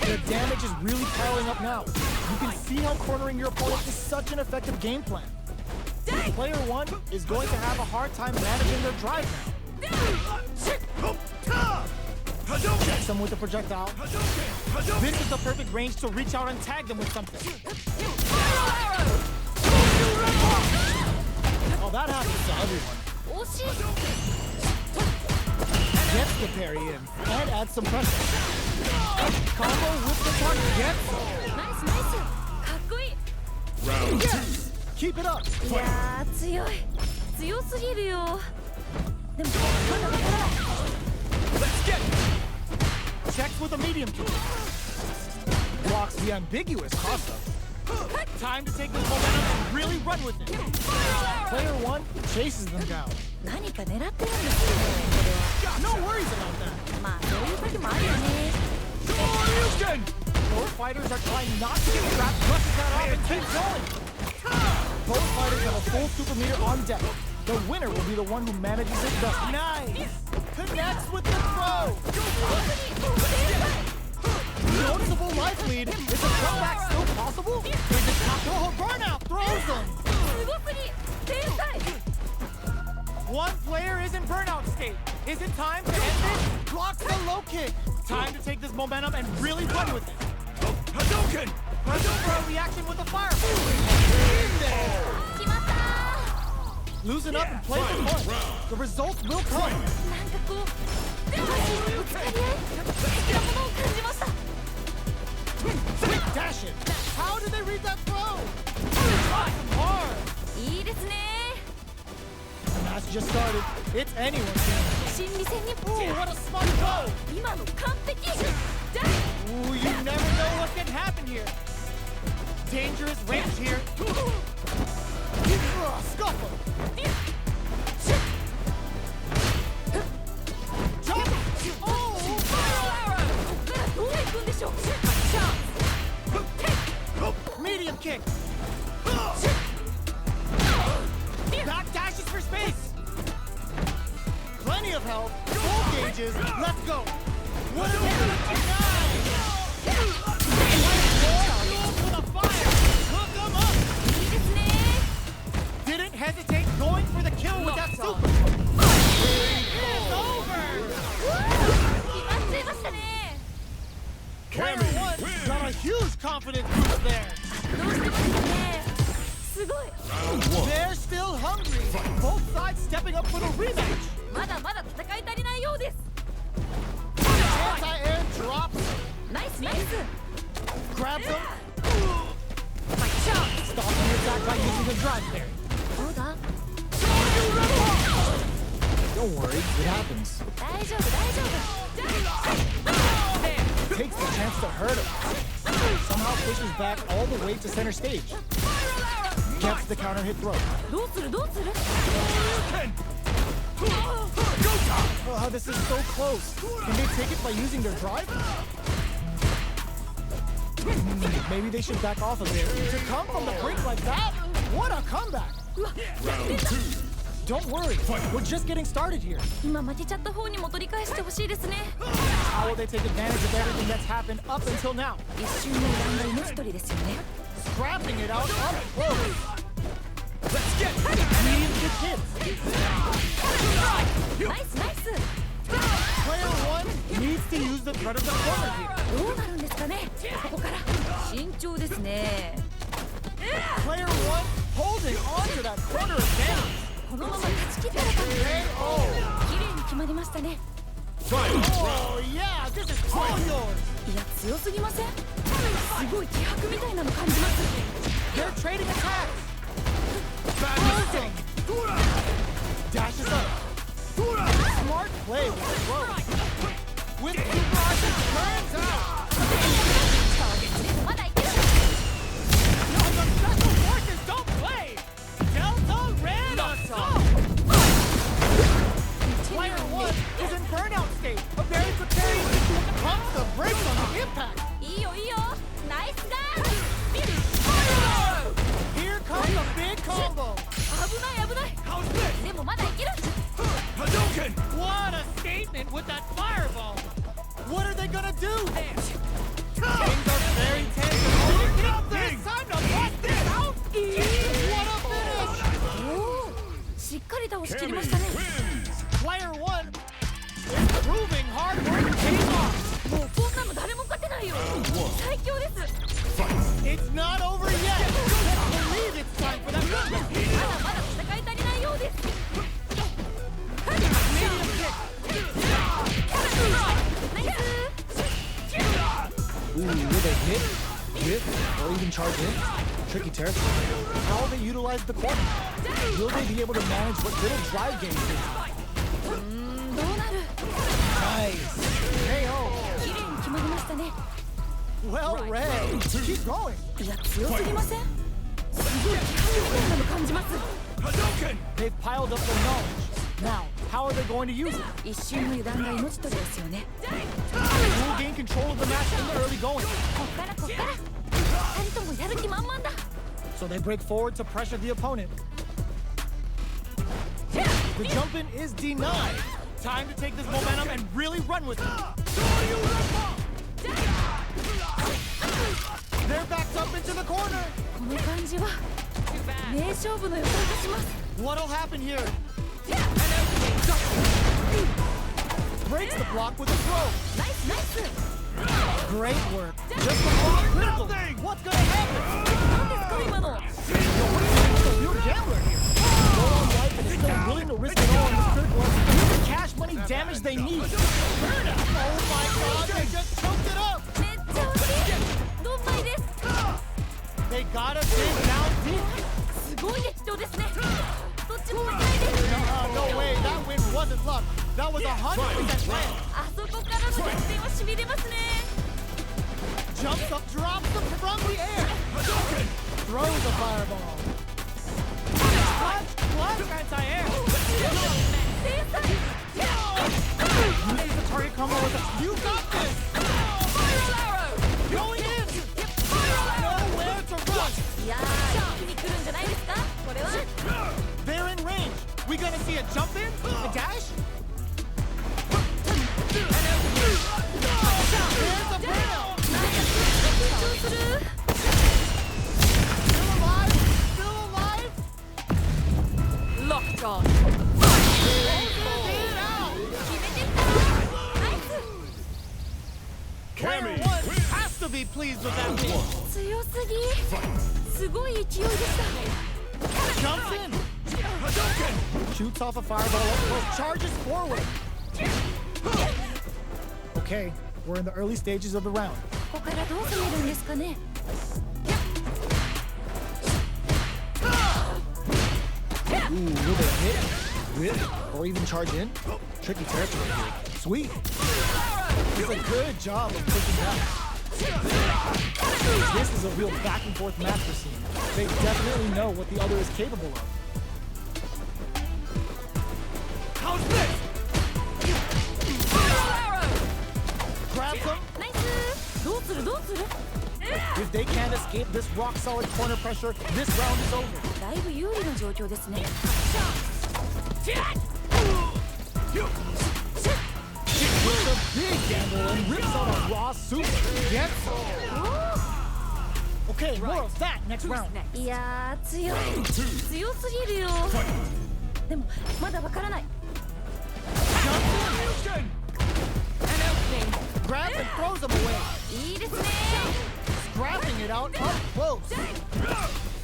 The damage is really piling up now. You can see how cornering your opponent is such an effective game plan. Player one is going to have a hard time managing their drive now. Checks them with the projectile. This is the perfect range to reach out and tag them with something. Oh, that happens to everyone. 惜しい Gets the parry in and adds some pressure. Combo with the target. Gets. ナイスナイスかっこいい Round two. Yes. Keep it up. いやー強い強すぎるよでもまだまだ Let's get it. Checks with a medium kick. Blocks the ambiguous Costa. Time to take this momentum and really run with it. Player one chases them down. 何か狙ってるんですよこ No worries about that. れはまあそういう時もあるよね Both fighters are trying not to get trapped, brushes that off, and keeps going. Both fighters have a full super meter on deck. The winner will be the one who manages it best. Nice. Connects with the throw. Noticeable life lead. Is a comeback still possible? Is it top? Oh, burnout throws them. すごすぎ天才 One player is in burnout state. Is it time to end this? Blocks the low kick. Time to take this momentum and really run with it. Hadouken! Pressure for a reaction with the fire. In there. 決まった Loosen up and play the point. The results will come. なんかこうぶつかり合い的なものを感じました Dash it. How did they read that throw? Hard. いいですね The match just started. It's anyone's game. 心理戦に Ooh, what a smart throw. 今の完璧 Ooh, you never know what can happen here. Dangerous range here. Scuffle. Jump. Oh, どういくんでしょう medium kick. Back dashes for space. Plenty of health. Full gauges. Let's go. What a for the fire. Hook them up. いいですね Didn't hesitate going for the kill with that super. It's over. 決まっちゃいましたね Player Cammy one wins. got a huge confidence boost there. どうしてましたねすごい Round one. They're still hungry. Both sides stepping up for the rematch. まだまだ戦い足りないようです Anti-air drops. ナイスナイス Grabs him. Stopping the attack by using the drive parry. どうだ Don't worry, it happens. 大丈夫大丈夫 Takes the chance to hurt him. Somehow pushes back all the way to center stage. Gets the counter hit throw. どうするどうする Oh, this is so close. Can they take it by using their drive? Maybe they should back off a bit. To come from the brink like that? What a comeback! Round two. Don't worry, we're just getting started here. 今負けちゃった方にも取り返してほしいですね How will they take advantage of everything that's happened up until now? 一瞬の油断が命取りですよね Scrapping it out up close. Let's get Medium kick hits. ナイスナイス Player the threat of the corner here. どうなるんですかねここから慎重ですね Player 1 holding on to that corner advantage. このまま勝ち切ったら多分 KO. 綺麗に決まりましたね Final Oh yeah, this is all yours. いや強すぎませんすごい気迫みたいなの感じます They're trading attacks. Bouncing. Dashes up. Smart play with the throw. With super arches, turns out. まだいける No, the special forces don't play. Delta red assault. Player 1 is in burnout state, a very precarious situation. Pumps the brakes on the impact. いいよいいよナイスガー Here comes a big combo. 危ない危ない How's this? でもまだいける Hadouken! What a statement with that fireball. What are they gonna do? Things are very tense. It's time to bust this out. What a finish. おおしっかり倒しきりましたね Wins! Player 1 is proving hard work pays off. もうこんなの誰も勝てないよ最強です It's not over yet. Let's believe it's time for that good. まだまだ戦い足りないようです Medium kick. ナイス Ooh, will they hit, whip, or even charge in? Tricky territory. How will they utilize the corner? Will they be able to manage what little drive games they have? どうなる Nice. KO. 綺麗に決まりましたね Well read. Keep going. いや強すぎませんすごい気迫みたいなの感じます Hadouken! They've piled up their knowledge. Now, how are they going to use it? 一瞬の油断が命取りですよね Who will gain control of the match in the early going? こっからこっから二人ともやる気満々だ So they break forward to pressure the opponent. The jump in is denied. Time to take this momentum and really run with it. They're backed up into the corner. この感じは名勝負の予感がします What'll happen here? Breaks the block with a throw. ナイスナイス Great work. Just before critical. What's gonna happen? 何ですか今の Yo, what do you think is a real gambler here? Go on life and is still willing to risk it all on this critical. Here's the cash money damage they need. Oh my god, they just choked it up. めっちゃ惜しいどんまいです They gotta dig down deep. すごい激闘ですねどっちも負けないです No way, that win wasn't luck. That was 100% plan. あそこからの逆転はしびれますね Jumps up, drops them from the air. Throws a fireball. Clutch, anti-air. 天才 Uses the target combo with a... You got this. Going in. Nowhere to run. いやー一気に来るんじゃないですかこれは They're in range. We gonna see a jump in? A dash? There's a burnout. 緊張する Still alive? Still alive? Locked on. Get it out. 決めてったナイス Player Cammy 1 wins! has to be pleased with that win. 強すぎすごい勢いでした Jumps in. Hadouken! Shoots off a fireball up close. Charges forward. Okay, we're in the early stages of the round. ここからどう攻めるんですかね Ooh, will they hit, whip, or even charge in? Tricky territory here. Sweet. It's a good job of pushing back. This is a real back and forth master scene. They definitely know what the other is capable of. How's this? Grabs him. ナイスどうするどうする If they can't escape this rock solid corner pressure, this round is over. だいぶ有利な状況ですね With a big gamble and rips out a raw super. Yes. Okay, more of that next round. いやー強い強すぎるよでもまだわからない Jumps in. An opening. Grabs ですね Scrapping it out up close.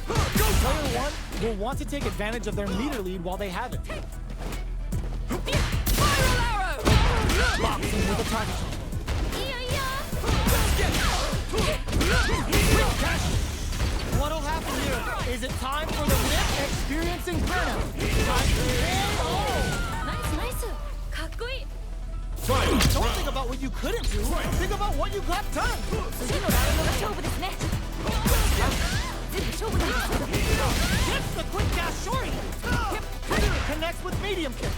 Player one will want to take advantage of their meter lead while they have it. Spiral arrow! Boxing with a target. いいよいいよ What'll happen here? Is it time for the myth experiencing burnout? Time to KO! ナイスナイスかっこいい Fight! Don't think about what you couldn't do. Think about what you got done. 次のラウンドが勝負ですね全部勝負なんですけど Gets the quick dash shorty. Connects with medium kick.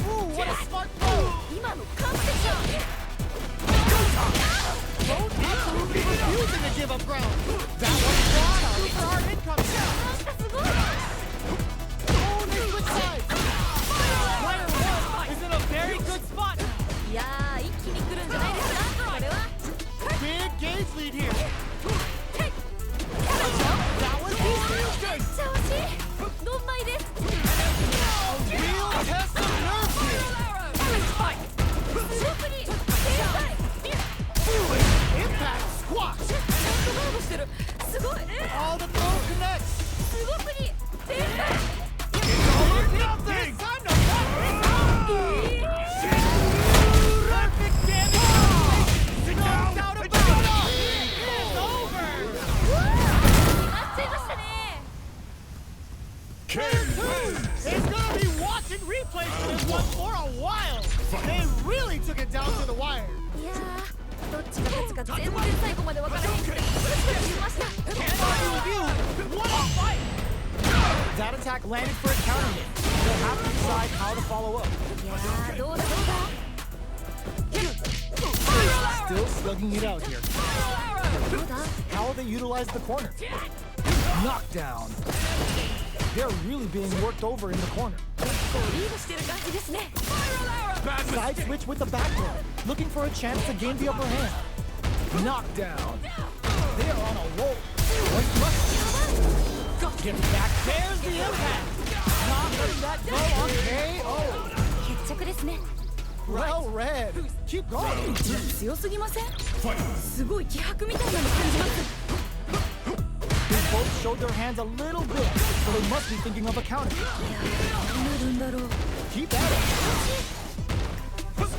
Ooh, what a smart move. 今の完璧だ Both absolutely refusing to give up ground. That was wrong. Super hard incoming. なんかすごい Oh, they switch sides. Player one is in a very good spot. いやー一気に来るんじゃないですかこれは Big gauge lead here. That was めっちゃ惜しいドンマイです a real test of nerve here. Spike! すごくに正解 Impact squash. ちゃんとガードしてるすごい All the throw connects. すごくに正解 Nothing. Time to perfect damage. No doubt about it. It's over. 決まっちゃいましたね It's gonna be watching replays for this one for a while. They really took it down to the wire. いやーどっちが勝つか全然最後まで分からへんくて苦しくなりました What a fight! That attack landed for a counter hit. They'll have to decide how to follow up. いやーどうだどうだ Still slugging it out here. どうだ How will they utilize the corner? Knockdown. They're really being worked over in the corner. 結構リードしてる感じですね Side switch with the back row, looking for a chance to gain the upper hand. Knockdown. They are on a roll. Get back. There's the impact. Not letting that go on KO. 決着ですね Well read. Keep going. 強すぎませんすごい気迫みたいなの感じます They both showed their hands a little bit, so they must be thinking of a counter. いやーどうなるんだろう Keep at it.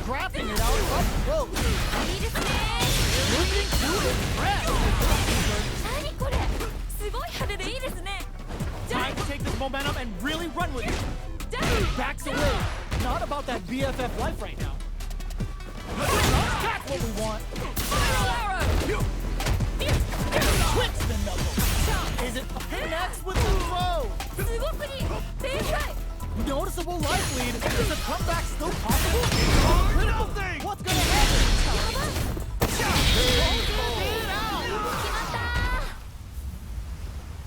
Scrapping it out up close. いいですね Looking to impress. 何これすごい派手でいいですね Time to take this momentum and really run with it. Backs away. Not about that BFF life right now. That's what we want. Twitch the knuckle. Is it connects with the throw? すごくに正解 Noticeable life lead. Is the comeback still possible? Critical thing. What's gonna happen? Get it out. 決まった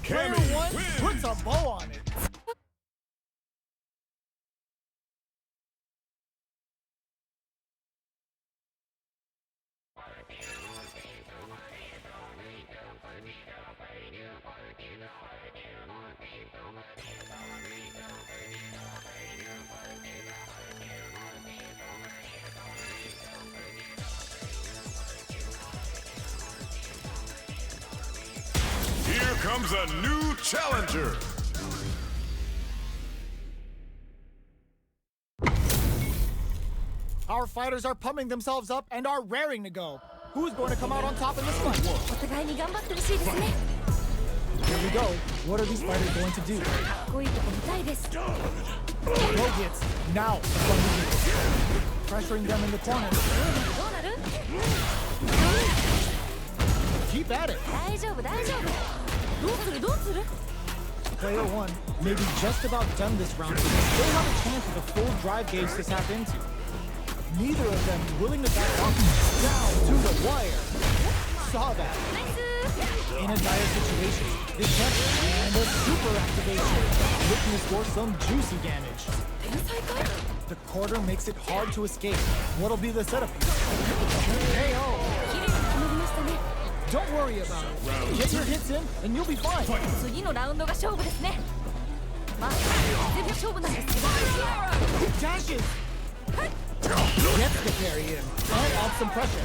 Player Cammy one wins. puts a bow on it. Here comes a new challenger. Our fighters are pumping themselves up and are raring to go. Who's going to come out on top in this fight? お互いに頑張ってほしいですね Here we go. What are these fighters going to do? かっこいいとこ見たいです Low hits. Now, from the hits. Pressuring them in the corner. どうなる Keep at it. 大丈夫大丈夫どうするどうする Player one may be just about done this round, but they still have a chance with a full drive gauge to tap into. Neither of them willing to back up. Down to the wire. Saw that. ナイス In a dire situation, this catch and a super activation. Looking to score some juicy damage. 天才かい The quarter makes it hard to escape. What'll be the setup here? KO. 綺麗に決まりましたね Don't worry about it. Get your hits in, and you'll be fine. 次のラウンドが勝負ですねまあ全部勝負なんですけど Dashes. Gets the carry in and adds some pressure.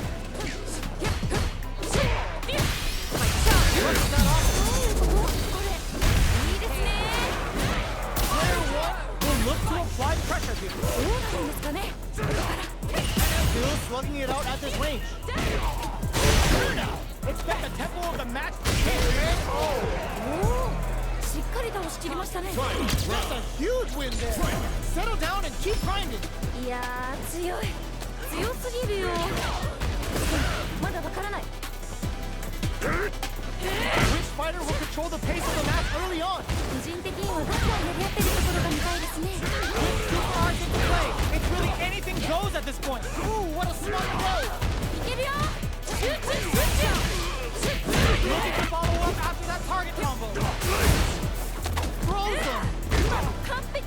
brushes that off. これいいですね Player 1 will look to apply pressure here. どうなるんですかね Still slugging it out at this range. Here now. Expect the tempo of the match to change, man. おおしっかり倒しきりましたね That's a huge win there. Settle down and keep grinding. いやー強い強すぎるよまだわからない Which fighter will control the pace of the match early on? 個人的にはガンガンやり合ってるところが見たいですね Super hard to play. It's really anything goes at this point. Ooh, what a smart play. いけるよ集中集中 Looking to follow up after that target combo. Throws him. 今の完璧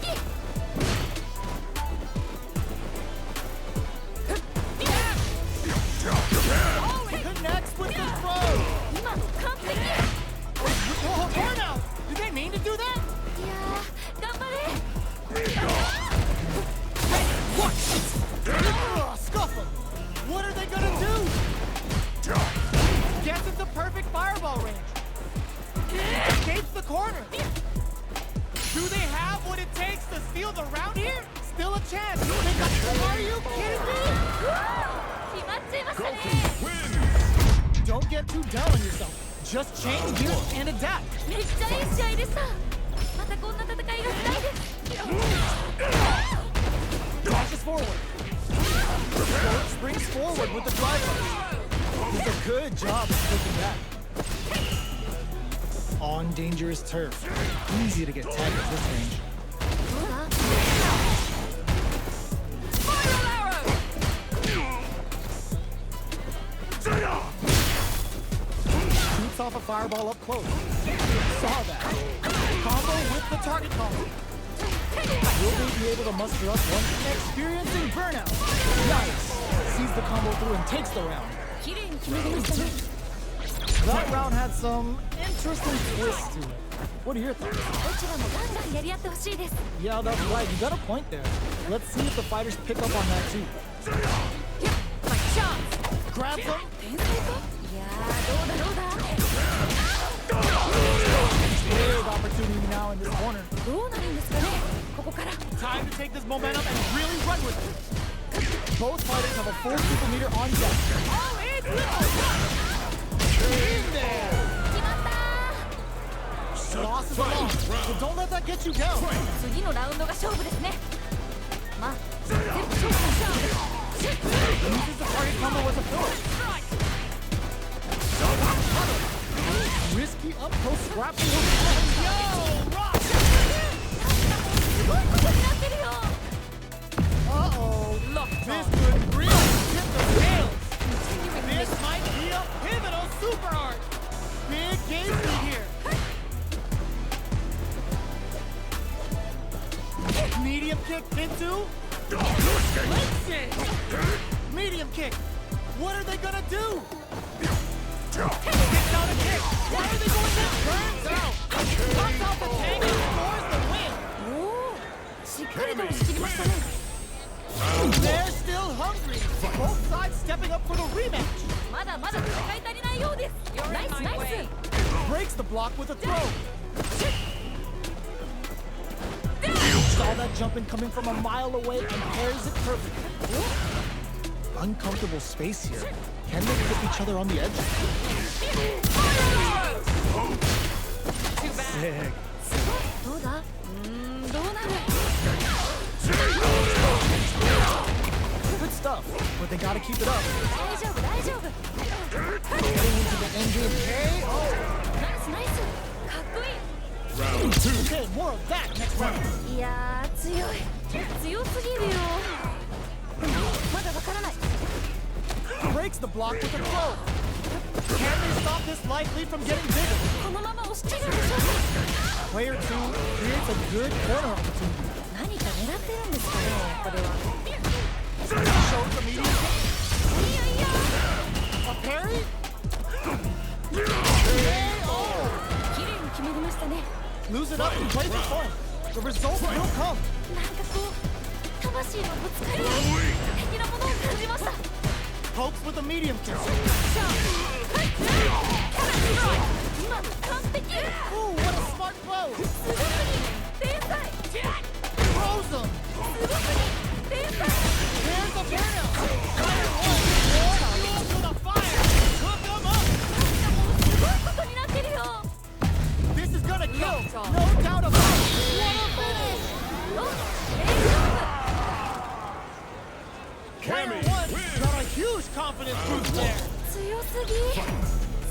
Connects with the throw. 今の完璧 Whoa, turn out. Did they mean to do that? いやー頑張れ What? Scuffle. What are they gonna do? Gets into perfect fireball range. Escapes the corner. Do they have what it takes to steal the round here? Still a chance. Are you kidding me? 決まっちゃいましたね Don't get too down on yourself. Just change gears and adapt. めっちゃいい試合でしたまたこんな戦いがしたいです Dashes forward. Springs forward with the drive punch. Does a good job of flipping that. On dangerous turf. Easy to get tagged at this range. どうだ Spiral arrow! Shoots off a fireball up close. Saw that. Combo with the target combo. Will they be able to muster up one? Experiencing burnout. Nice! Sees the combo through and takes the round. 綺麗に決まりましたね That round had some interesting twists to it. What are your thoughts? どちらもガンガンやり合ってほしいです Yeah, that's right. You got a point there. Let's see if the fighters pick up on that too. My chance! Grabs him. 天才かいやーどうだ Big opportunity now in this corner. どうなるんですかねここから Time to take this momentum and really run with it. Both fighters have a full super meter on deck. Oh, it's in there. 決まったー Loss is a loss, but don't let that get you down. 次のラウンドが勝負ですねまあ全部勝負の勝負 Uses the target combo as a filler. Risky up close scrapping. Yo, rock. すごいことになってるよ Uh-oh. This could really tip the scales. This might be a pivotal super art. Big game lead here. Medium kick into. Medium kick. What are they gonna do? Kicks out a kick. Why are they going to turns out? Cuts out the tank and scores the win. おおしっかりと押し切りましたね They're still hungry. Both sides stepping up for the rematch. まだまだ戦い足りないようですナイスナイス Breaks the block with a throw. Saw that jumping coming from a mile away and pairs it perfectly. Uncomfortable space here. Can they put each other on the edge? Too bad. Sick. どうだどうなる Good stuff, but they gotta keep it up. 大丈夫大丈夫 Getting into the end game. Hey, oh! ナイスナイスかっこい Round two. Okay, more of that next round. いいやー強い強すぎるよまだわからない Breaks the block with a throw. Can they stop this light lead from getting bigger? このまま押し切るんでしょう Player 2 creates a good corner opportunity. か何か狙ってるんですかねこれは Shows the medium kick. いいよいいよ A parry? 綺麗に決まりましたね Lose it up and play for fun. The result will come. なんかこう魂のぶつかり合い的なものを感じました Pokes with a medium kick. 今今の完璧 Ooh, what a smart throw! すごすぎ天才 Throws him! すごすぎ天才 There's the burnout! Fire one! More fuel to the fire! Cook him up! すごいことになってるよ This is gonna kill! No doubt about it! What a finish! お名勝 Player Cammy one wins. got a huge confidence boost there! 強すぎ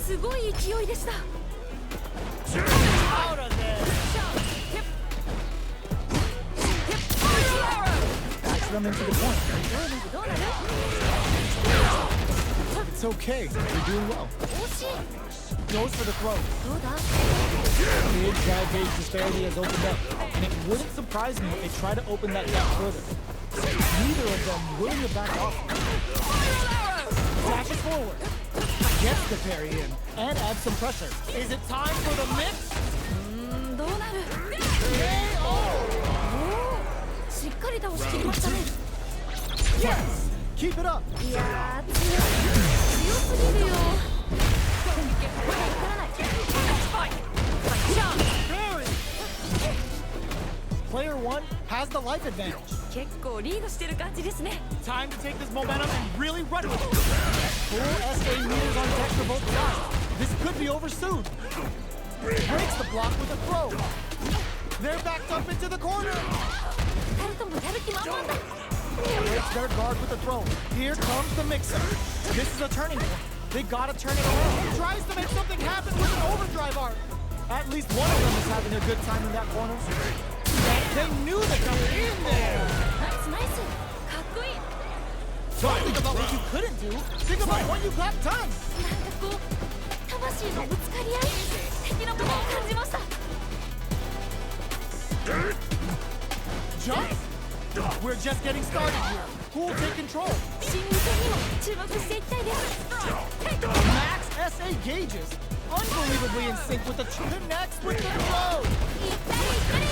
すごい勢いでした Out of there! Backs them into the corner. どうなる It's okay. You're doing well. 惜しい Goes for the throw. どうだ Big drive gauge disparity has opened up, and it wouldn't surprise me if they try to open that gap further. Neither of them willing to back off. Dashes forward, gets the parry in, and adds some pressure. Is it time for the mix? どうなる KO! おおしっかり倒しきりましたね Yes! Keep it up! いやー強すぎるよわからない Very! Player one has the life advantage. 結構リードしてる感じですね Time to take this momentum and really run with it! Full SA meters on deck for both sides. This could be over soon. Breaks the block with a throw! They're backed up into the corner! タルトもやる気満々だ Breaks their guard with a throw. Here comes the mixer. This is a turning point. They gotta turn it around. Tries to make something happen with an overdrive arc. At least one of them is having a good time in that corner. They knew that they were in there. ナイスナイスかっこいい Don't think about what you couldn't do. Think about what you got done. なんかこう魂のぶつかり合い的なものを感じました Jump. We're just getting started here. Who will take control? 新入戦にも注目していきたいです Max SA gauges. Unbelievably in sync with the connects with the throw. いったりいったり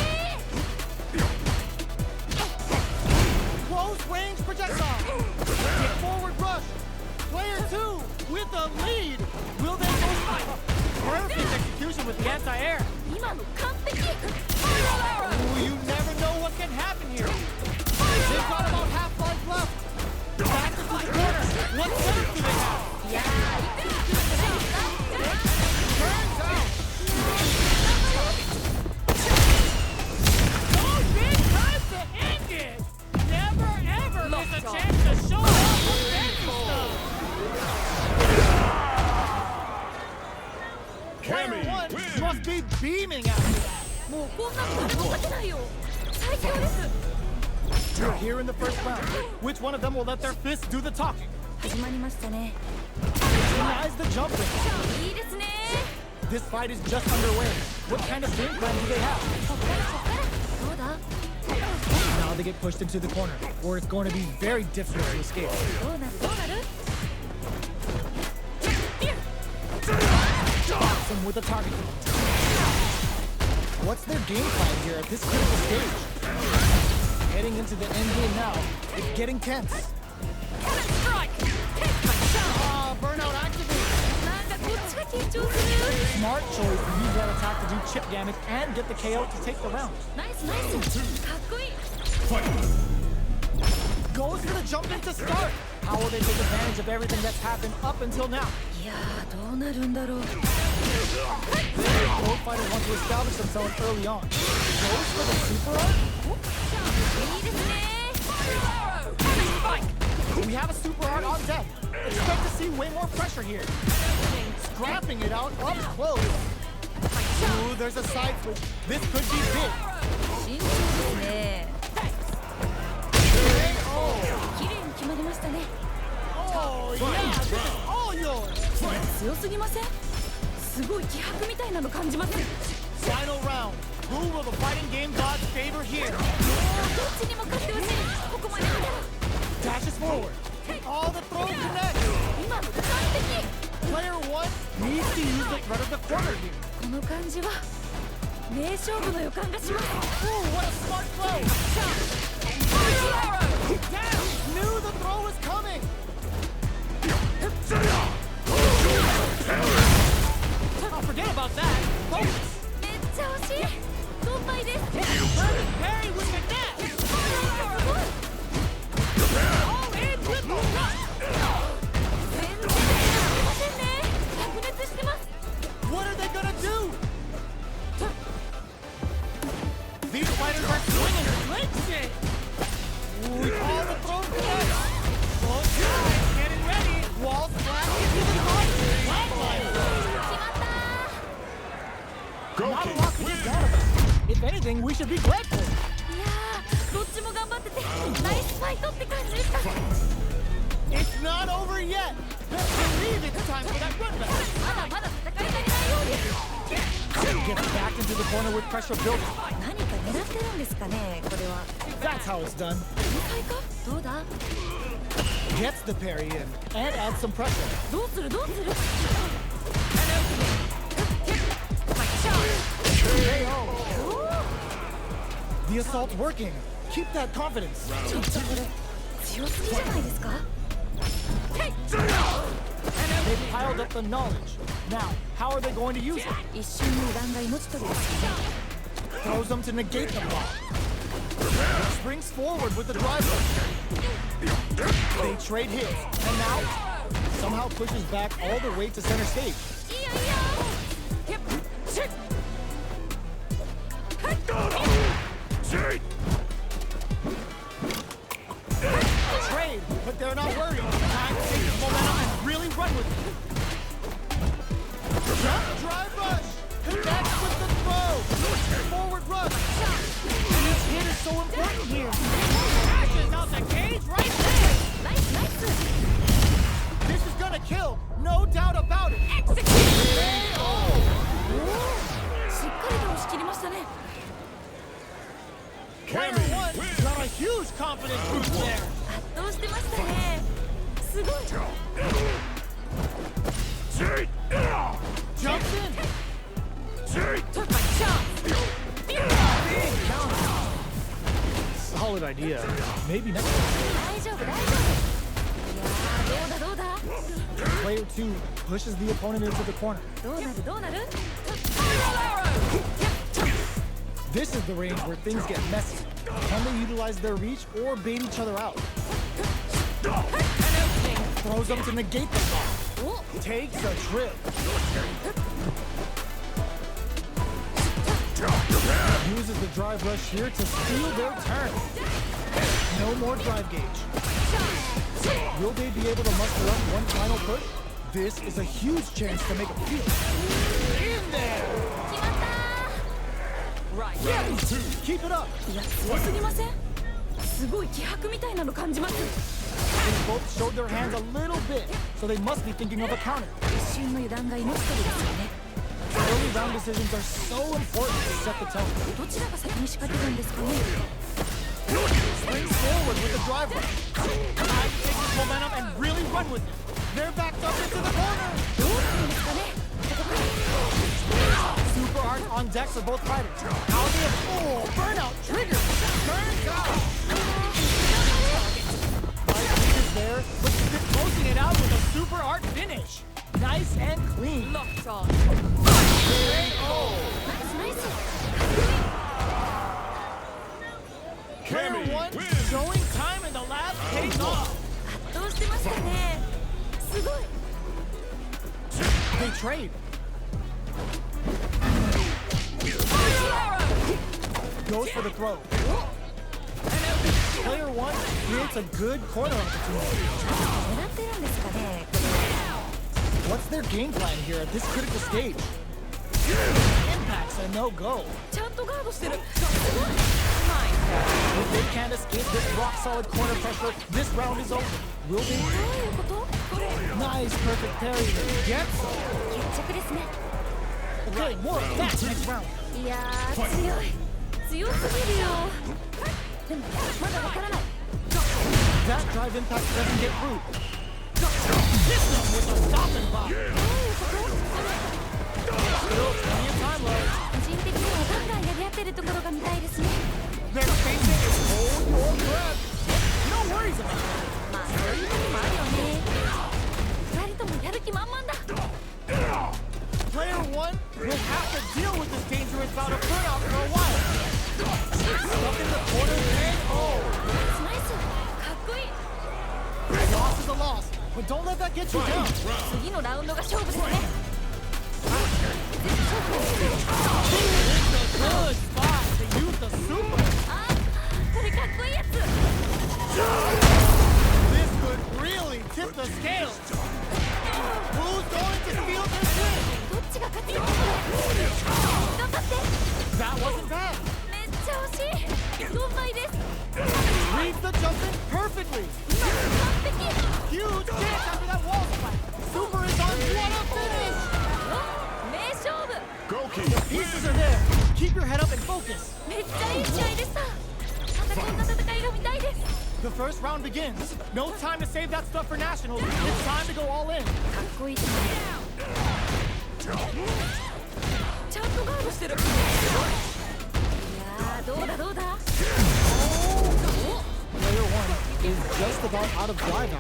Close range projectile. Get forward rush. Player two with the lead. Will they go fight? Perfect execution with the anti-air. 今の完璧 Ooh, you never know what can happen here. They've got about half life left. Back into the corner. What setup do they have? いやーいくら来るんじゃないですか Turns out. Oh, big time to end it. Never ever miss a chance to show off the fancy stuff. Player Cammy one wins. must be beaming after that. もうこんなの誰も避けないよ最強です We're here in the first round. Which one of them will let their fists do the talking? 始まりましたね Denies the jump ring. いいですね This fight is just underway. What kind of game plan do they have? そっからそっからどうだ Now they get pushed into the corner, where it's going to be very difficult to escape. どうなるどうなる Stops him with a target. What's their game plan here at this critical stage? Heading into the end game now. It's getting tense. Ah, burnout activated. なんかこっちが緊張する Smart choice to use that attack to do chip damage and get the KO to take the round. ナイスナイスかっこいい Goes for the jump in to start. How will they take advantage of everything that's happened up until now? いやーどうなるんだろう Both fighters want to establish themselves early on. Goes for the super art? いいですね We have a super art on deck. Expect to see way more pressure here. Scrapping it out up close. Ooh, there's a side switch. This could be big. 慎重ですね KO. 綺麗に決まりましたね Oh, yeah, this is all yours. 強すぎませんすごい気迫みたいなの感じます Final round. Who will the fighting game gods favor here? どっちにも勝ってほしいここまで来たら Dashes forward. All the throws connect. 今の完璧 Player one needs to use the threat of the corner here. この感じは名勝負の予感がします Ooh, what a smart throw. Down. Knew the throw was coming. Oh, forget about that. anything, we should be grateful. いやーどっちも頑張っててナイスファイトって感じでした。 It's not over yet. Best believe it's time for that run back. まだまだ戦い足りないようです。 Gets backed into the corner with pressure building. 何か狙ってるんですかねこれは。 That's how it's done. 天才かどうだ Gets the parry in and adds some pressure. どうするどうする The assault's working. Keep that confidence. ちょっとこれ強すぎじゃないですか They've piled up the knowledge. Now, how are they going to use it? 一瞬の油断が命取りですよね Throws them to negate the block. Springs forward with the driver. They trade hits, and now somehow pushes back all the way to center stage. いやいや Trade, but they're not worried. Time to take this momentum and really run with it. Jump, drive rush. Connects with the throw. Forward rush. Each hit is so important here. Ashes out the cage right there. ナイスナイス This is gonna kill, no doubt about it. しっかりと押し切りましたね Player one got a huge confidence boost there. 圧倒してましたねすごい Jumps in. Took my chance. Solid idea. Maybe next 大丈夫大丈夫いやーどうだ time. Player 2 pushes the opponent into the corner. どうなるどうなる This is the range where things get messy. Can they utilize their reach or bait each other out? Throws them to negate the block. Takes a trip. Uses the drive rush here to steal their turn. No more drive gauge. Will they be able to muster up one final push? This is a huge chance to make a field. In there! 決まった Right. Keep it up. いや強すぎませんすごい気迫みたいなの感じます They both showed their hands a little bit, so they must be thinking of a counter. 一瞬の油断が命取りですよね Early round decisions are so important to set the tone. どちらが先に仕掛けるんですかね Springs forward with the drive rush. Time to take this momentum and really run with it. They're backed up into the corner. どうするんですかね Super art on deck for both fighters. How they have burnout trigger. Turns out. Light is there, but Closing it out with a super art finish. nice and clean. Locked on. ナイスナイス Player one showing time in the lab pays off. 圧倒してましたねすごい They trade. Goes for the throw. Player one creates a good corner opportunity. 狙ってるんですかね What's their game plan here at this critical stage? Impact's a no-go. ちゃんとガードしてる If they can't escape this rock-solid corner pressure, this round is over. Will they? どういうことこれ Nice, perfect parry. Gets 決着ですね okay. More of that next round. いやー強い強すぎるよでもまだわからない That drive impact doesn't get through. With a stopping block. どういうこと Still plenty of time left. 個人的にはガンガンやり合ってるところが見たいですね Their facing is hold your breath. No worries about it. まあそういう時もあるよね二人ともやる気満々だ Player one will have to deal with this dangerous bout of burnout for a while. Stuck in the corner and ナイスかっこいい Loss is a loss, but don't let that get you down. 次のラウンドが勝負ですね good spot to use the super. あこれかっこいいやつ This could really tip the scales. Who's going to steal this win? どっちが勝つのこれ頑張って That wasn't bad. ねゃ惜しい4倍です Reads the jump in perfectly. 今完璧 Huge chance after that wall spike. Super is on. What a finish! 名勝負 Go, King. Pieces are there. Keep your head up and focus. めっちゃいい試合でした戦った戦いが見たいです The first round begins. No time to save that stuff for nationals. It's time to go all in. かっこいいですねちゃんとガードしてるいやーどうだどうだ Player 1 is just about out of drive now.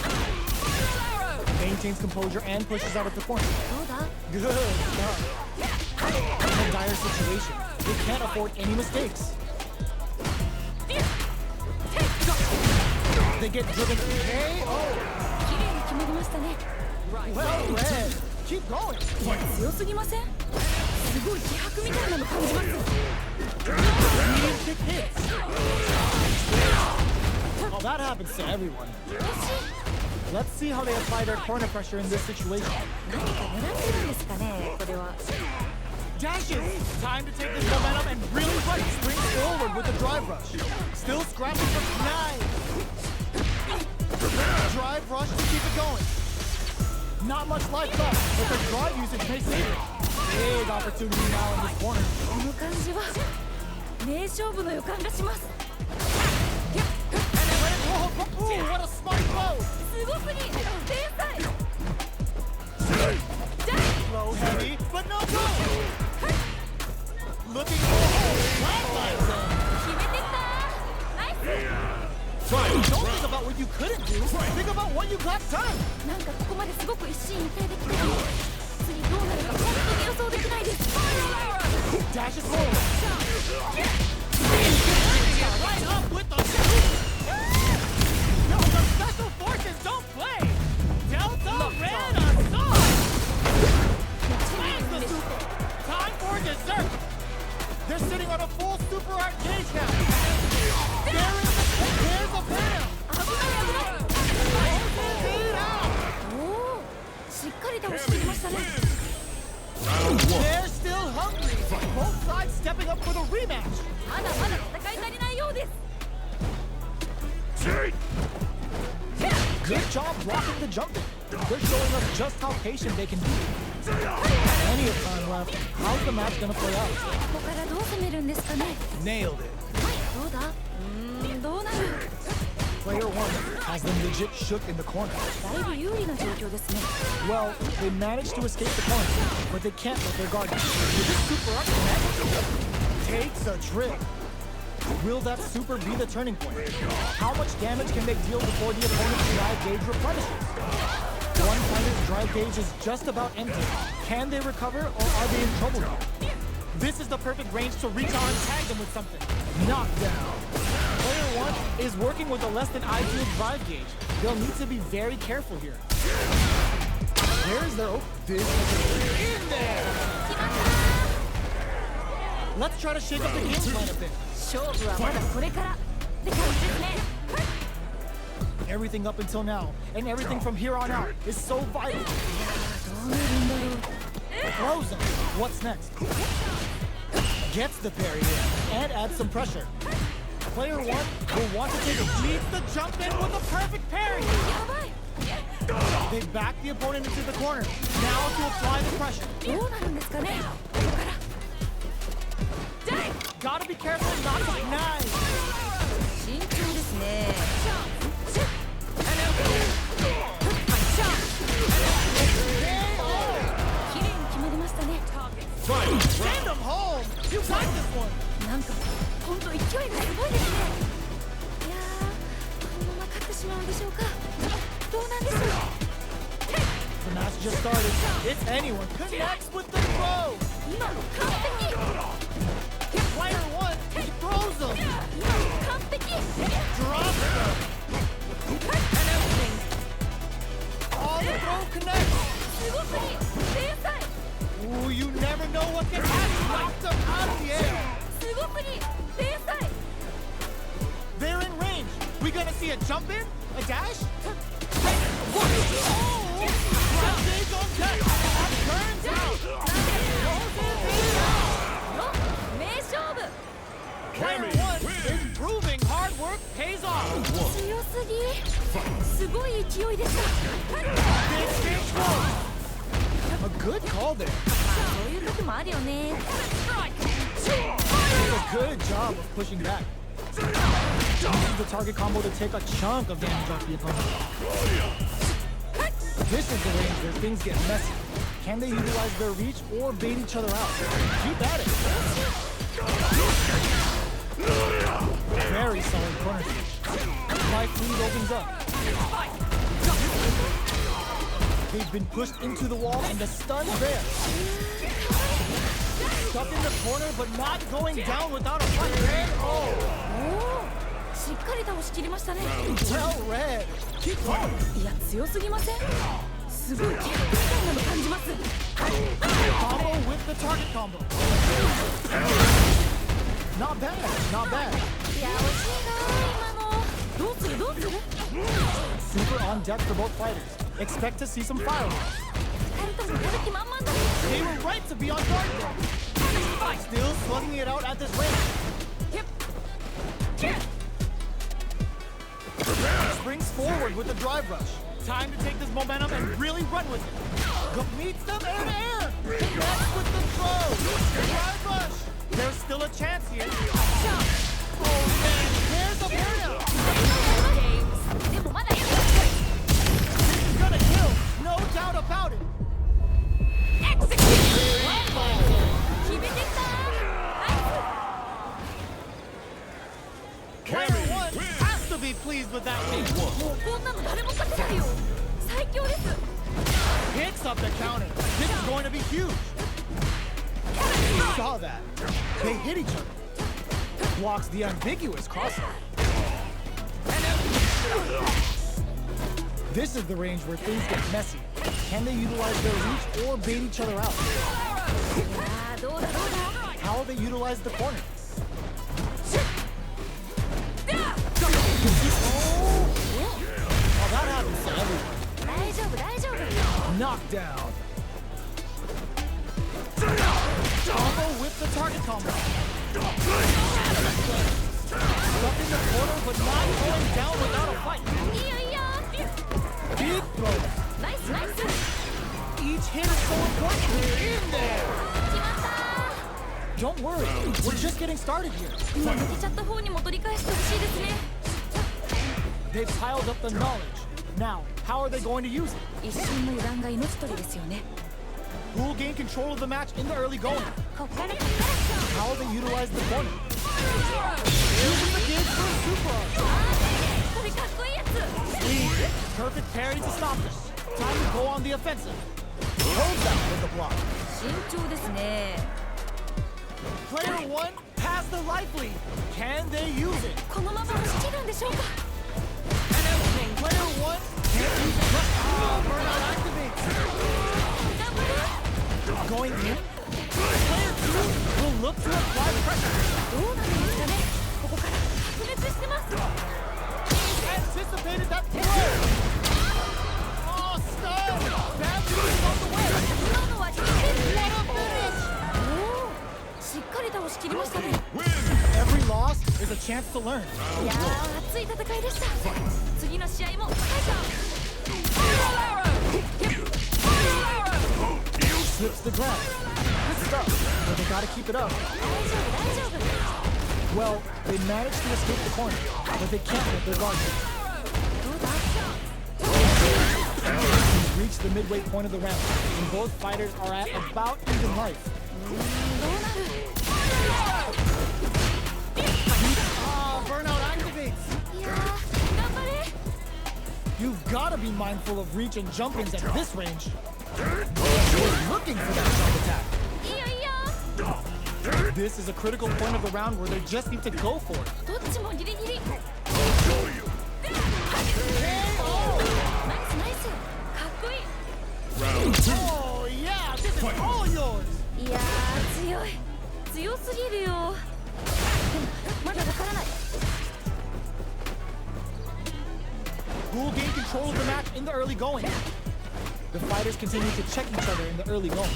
Maintains composure and pushes out of the corner. どうだ Good stuff. In a dire situation, they can't afford any mistakes. They get driven. KO. 綺麗に決まりましたね Well read. Keep going. 強すぎませんすごい気迫みたいなの感じます Medium kick hits. Oh, that happens to everyone. 惜しい Let's see how they apply their corner pressure in this situation. 何か狙ってるんですかねこれは Dashes. Time to take this momentum and really fight. Springs forward with the drive rush. Still scrapping for knife. Drive rush to keep it going. Not much life left, but their drive usage may save it. Big opportunity now in this corner. この感じは名勝負の予感がします Ooh, what a smart blow. すごすぎ天才 Low heavy, but no go. Looking for a hole. Flatline zone. 決めてきたナイス Don't think about what you couldn't do. Think about what you got done. なんかここまですごく一進一退できてる次どうなるか本当に予想できないです Dashes forward. Right up with the No, the special forces don't play. Delta ran assault. Slams the super. Time for dessert. They're sitting on a full super art cage now. There's a bam. 危ない危ない Beat out. おおしっかり倒しきりましたね They're still hungry. Both sides stepping up for the rematch. まだまだ戦い足りないようです Good job blocking the jumping. They're showing us just how patient they can be. Plenty of time left. How's the match gonna play out? ここからどう攻めるんですかね Nailed it. どうだどうなる Player 1 has them legit shook in the corner. だいぶ有利な状況ですね Well, they managed to escape the corner, but they can't let their guard down. With this super up connect, takes a trip. Will that super be the turning point? How much damage can they deal before the opponent's drive gauge replenishes? One fighter's drive gauge is just about empty. Can they recover, or are they in trouble now? This is the perfect range to reach out and tag them with something. Knockdown. Player 1 is working with a less than ideal drive gauge. They'll need to be very careful here. There's their this in there. Let's try to shake up the game plan a bit. 勝負はまだこれからって感じですね Everything up until now, and everything from here on out, is so vital. どうなるんだろう Throws him. What's next? Gets the parry in, and adds some pressure. Player 1 will want to take a Leads the jump in with a perfect parry. やばい They back the opponent into the corner. Now to apply the pressure. どうなるんですかねここから Gotta be careful not to ignite. 慎重ですね 綺麗に決まりましたね Send them home. You got this one. なんか本当勢いがすごいですねいやーこのまま勝ってしまうんでしょうかどうなんでしょう The match just started. It's anyone. Connects with the throw. 今の完璧 Player 1 throws them. 今の完璧 Drops them. All the throw connects. すごすぎ天才 Ooh, you never know what can happen. Knocked them out of the air. すごすぎ天才 They're in range. We gonna see a jump in? A dash? Ground gauge on deck. Turns out. 名勝負 Player 1 pays off. 強すぎすごい勢いでした Big stage four. A good call there. そういう時もあるよね A good job of pushing back. Uses the target combo to take a chunk of damage off the opponent. This is the range where things get messy. Can they utilize their reach or bait each other out? Keep at it. Very solid corner switch. Life lead opens up. They've been pushed into the wall and the stun's there. Stuck in the corner but not going down without a fight. Oh, おおしっかり倒しきりましたね well read. Keep going. いや強すぎませんすごい気迫みたいなの感じます Combo with the target combo. Not bad, not bad. いや惜しいな今のどうするどうする Super on deck for both fighters. Expect to see some fireworks. 二人ともやる気満々だ They were right to be on guard there. Still slugging it out at this range. Springs forward with the drive rush. Time to take this momentum and really run with it. Go meets them in air. Connects with the throw. Drive rush. There's still a chance here. Oh man, there's a burnout. でもまだやる He's gonna kill, no doubt about it. 決めてきた Player one has to be pleased with that win. もうこんなの誰も勝てないよ最強です Picks up the counter. This is going to be huge. You saw that. They hit each other. Blocks the ambiguous crossover. This is the range where things get messy. Can they utilize their reach or bait each other out? いやーどうだどうだ How they utilize the corner. Oh, that happens to everyone. 大丈夫大丈夫 Knockdown. Combo with the target combo. Stuck in the corner, but not going down without a fight. いいよいいよ Big throws. ナイスナイス決 Each hit is so important. In there. まった Don't worry. We're just getting started here. 今抜けちゃった方にも取り返してほしいですね They've piled up the knowledge. Now, how are they going to use it? 一瞬の油断が命取りですよね Who will gain control of the match in the early going? こっから How will they utilize the corner? Using the gauge for a super arc. これかっこいいやつ Perfect parry to stop this. Time to go on the offensive. Hold that with the block. 慎重ですね Player one has the life lead. Can they use it? このまま押し切るんでしょうか Player one can't use it. Burnout activates. 頑張れ Going in. Player two will look to apply pressure. どうなるんですかねここから白熱してます Anticipated that throw. Oh, stun. Bad news on the way. 今のは引きです What a finish. おおしっかり倒しきりましたね Every loss is a chance to learn. いやー熱い戦いでした次の試合も期待し Slips the ground. Good stuff, but they gotta keep it up. 大丈夫大丈夫 Well, they managed to escape the corner, but they can't let their guard down. どうだ We've reached the midway point of the round, and both fighters are at about even life. どうなる Burnout activates. いやー頑張れ You've gotta be mindful of reach and jump-ins at this range. We're looking for that jump attack. いいよいいよ This is a critical point of the round where they just need to go for it. どっちもギリギリナイスナイスかっこいい Oh, yeah, this is all yours. いやー強い強すぎるよでもまだわからない Who will gain control of the match in the early going? The fighters continue to check each other in the early going.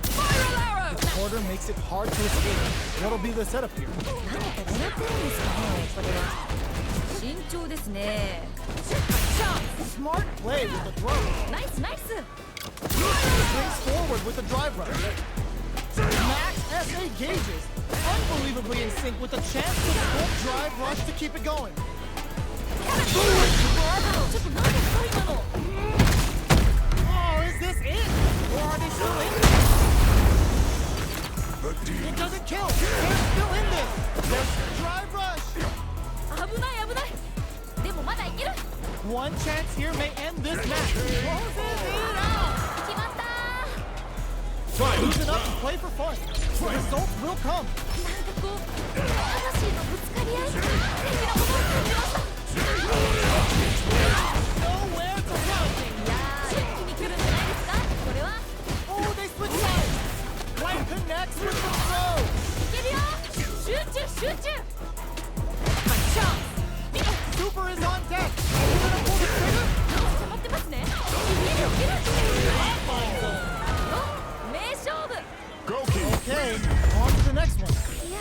Fire arrow! The quarter makes it hard to escape. What'll be the setup here? 何か狙ってるんですかね、これは。慎重ですね。 Smart play with the throw. ナイスナイス。 Brings forward with the drive rush. Max SA gauges. Unbelievably in sync with a chance to full drive rush to keep it going. ちょっと何ですか今の。 Oh, is this it? Or are they still in this? It doesn't kill. They're still in this. There's drive rush. 危ない危ない。でもまだいける。 One chance here may end this match. Closes it out. 決まったー。 Loosen up and play for fun. The results will come. なんかこう魂のぶつかり合い的なものを感じました。 Nowhere to run. いやー一気に来るんじゃないですかこれは。 Oh, they switch sides. White connects with the throw. いけるよ集中集中。 Super is on deck. Gonna pull the trigger. 止まってますね。いけるいける。お名勝負。 Go, King. Okay, on to the next one. いや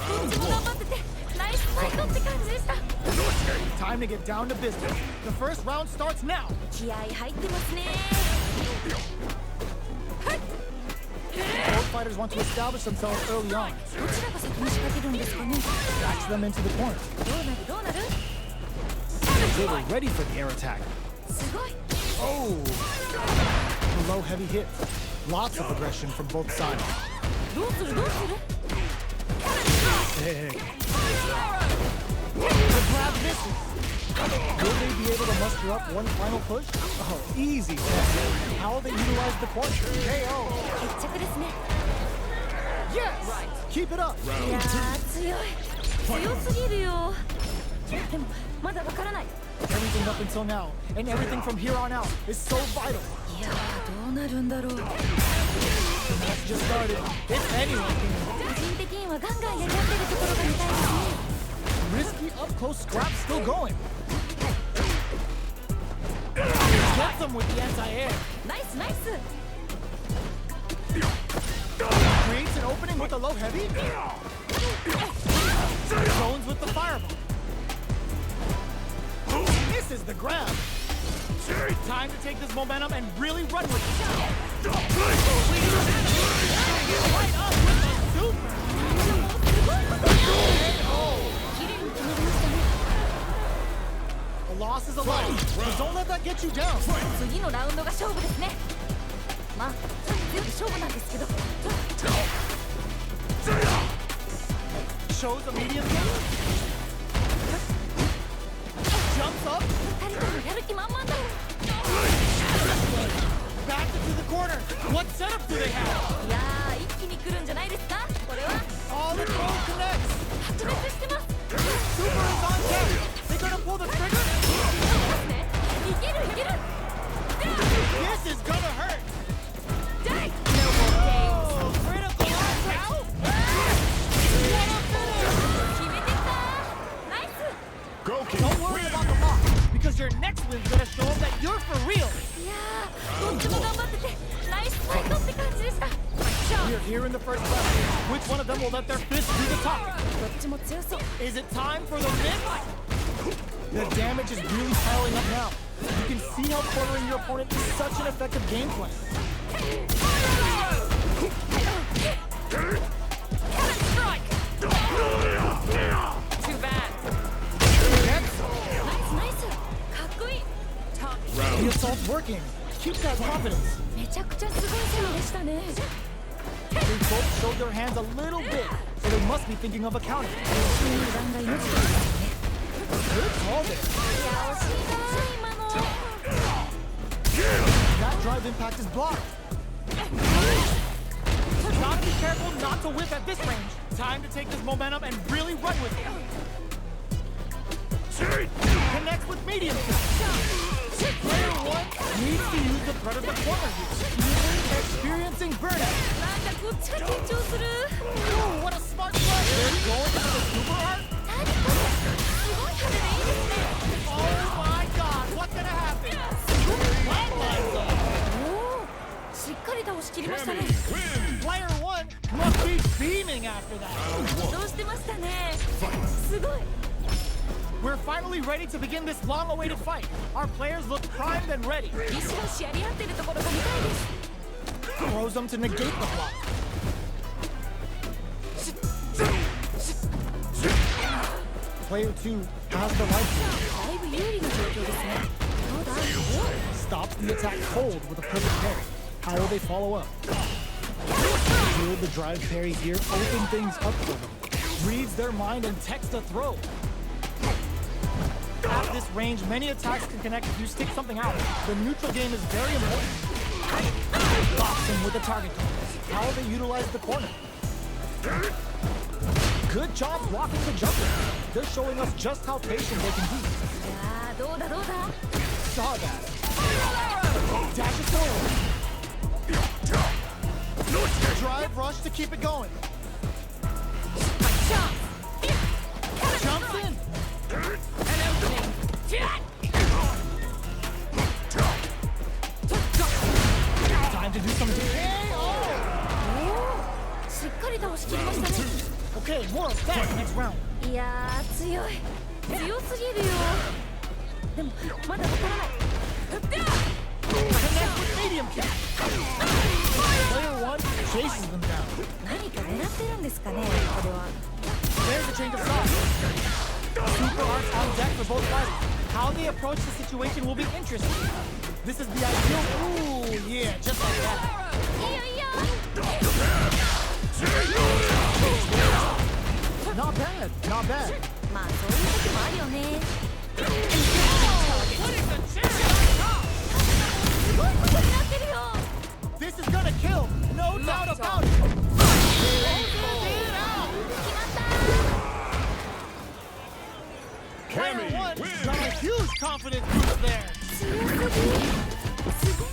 ーどっちも頑張っててナイスファイトって感じでした。 Time to get down to business. The first round starts now. 気合入ってますね。 Both fighters want to establish themselves early on. どちらが先に仕掛けるんですかね。 Backs them into the corner. どうなるどうなる。 They were ready for the air attack. すごい。 Oh! A low heavy hit. Lots of aggression from both sides. どうするどうする。 Big. The grab misses. Will they be able to muster up one final push? Oh, easy. How will they utilize the corner? KO. 決着ですね。 Yes! Keep it up. いやー強い強すぎるよ。でもまだわからない。 Everything up until now, and everything from here on out, is so vital. いやーどうなるんだろう。 The match just started. If anyone can. 個人的にはガンガンやり合ってるところが見たいですね。 Risky up close scrap still going. Gets them with the anti-air. ナイスナイス。 Creates an opening with a low heavy. Zones with the fireball. Misses the grab. Time to take this momentum and really run with it. Right up with the super. 綺麗に決まりましたね。 A loss is a loss. But don't let that get you down. 次のラウンドが勝負ですね。まあ強く勝負なんですけど。 Shows a medium game. Jumps up. 二人ともやる気満々だ。 Back into the corner. What setup do they have? いやー一気に来るんじゃないですかこれは。 All the throw connects. 白熱してます。 Super is on deck. They gonna pull the trigger? ますね。いけるいける。 This is gonna hurt. No more games. Oh, critical arm out. 決めてきたー。ナイス。 Go, King. Don't worry about the loss, because your next win's gonna show them that you're for real. いやーどっちも頑張っててナイスファイトって感じでした。 We're here in the first round. Which one of them will let their fist do the talking? どっちも強そう。 Is it time for the mix? The damage is really piling up now. You can see how cornering your opponent is such an effective game plan. Too bad. ナイスナイス。かっこいい。 The assault's working. Keep that confidence. めちゃくちゃすごい攻めでしたね。 They both showed their hands a little bit, so they must be thinking of a counter. 油断が命取りですね。 Good call there. いや惜しいなー今の。 That drive impact is blocked. Gotta be careful not to whip at this range. Time to take this momentum and really run with it. Connects with medium. Player one needs to use the predator corner here. Experiencing burnout. なんかこっちが緊張する。 Ooh, what a smart play. They're going for the super art. 何これ。すごい派手でいいですね。 Oh my god, what's gonna happen? Flatlines them. おおしっかり倒しきりましたね。 Player one after that. どうしてましたねすごい We're finally ready to begin this long-awaited fight. Our players look primed and ready. ビシバシやり合ってるところが見たいです Throws them to negate the block. Player 2 has the life. だいぶ有利な状況ですねどうだ Stops the attack cold with a perfect parry. How will they follow up? Will the drive parry here open things up for them? Reads their mind and techs a throw. At this range, many attacks can connect if you stick something out. The neutral game is very important. Box him with a target. How will they utilize the corner? Good job blocking the jumper. They're showing us just how patient they can be. いやーどうだどうだ Saw that. Dash it forward. Drive rush to keep it going. Jumps in. Time to do some DK. しっかり倒しきりましたね Okay, more of that next round. いやー強い強すぎるよでもまだわからない Connect with medium kick. Player 1 chases them down. 何か狙ってるんですかねこれは There's a change of sides. Super arts on deck for both fighters. How they approach the situation will be interesting. This is the ideal. Ooh, yeah, just like that. いやいや Not bad, not bad. まあそういう時もあるよね What is the cherry on top? すごいことになってるよ This is gonna kill, no doubt about it. 決まった Player Cammy one wins. got a huge confidence boost there. 強すぎすごい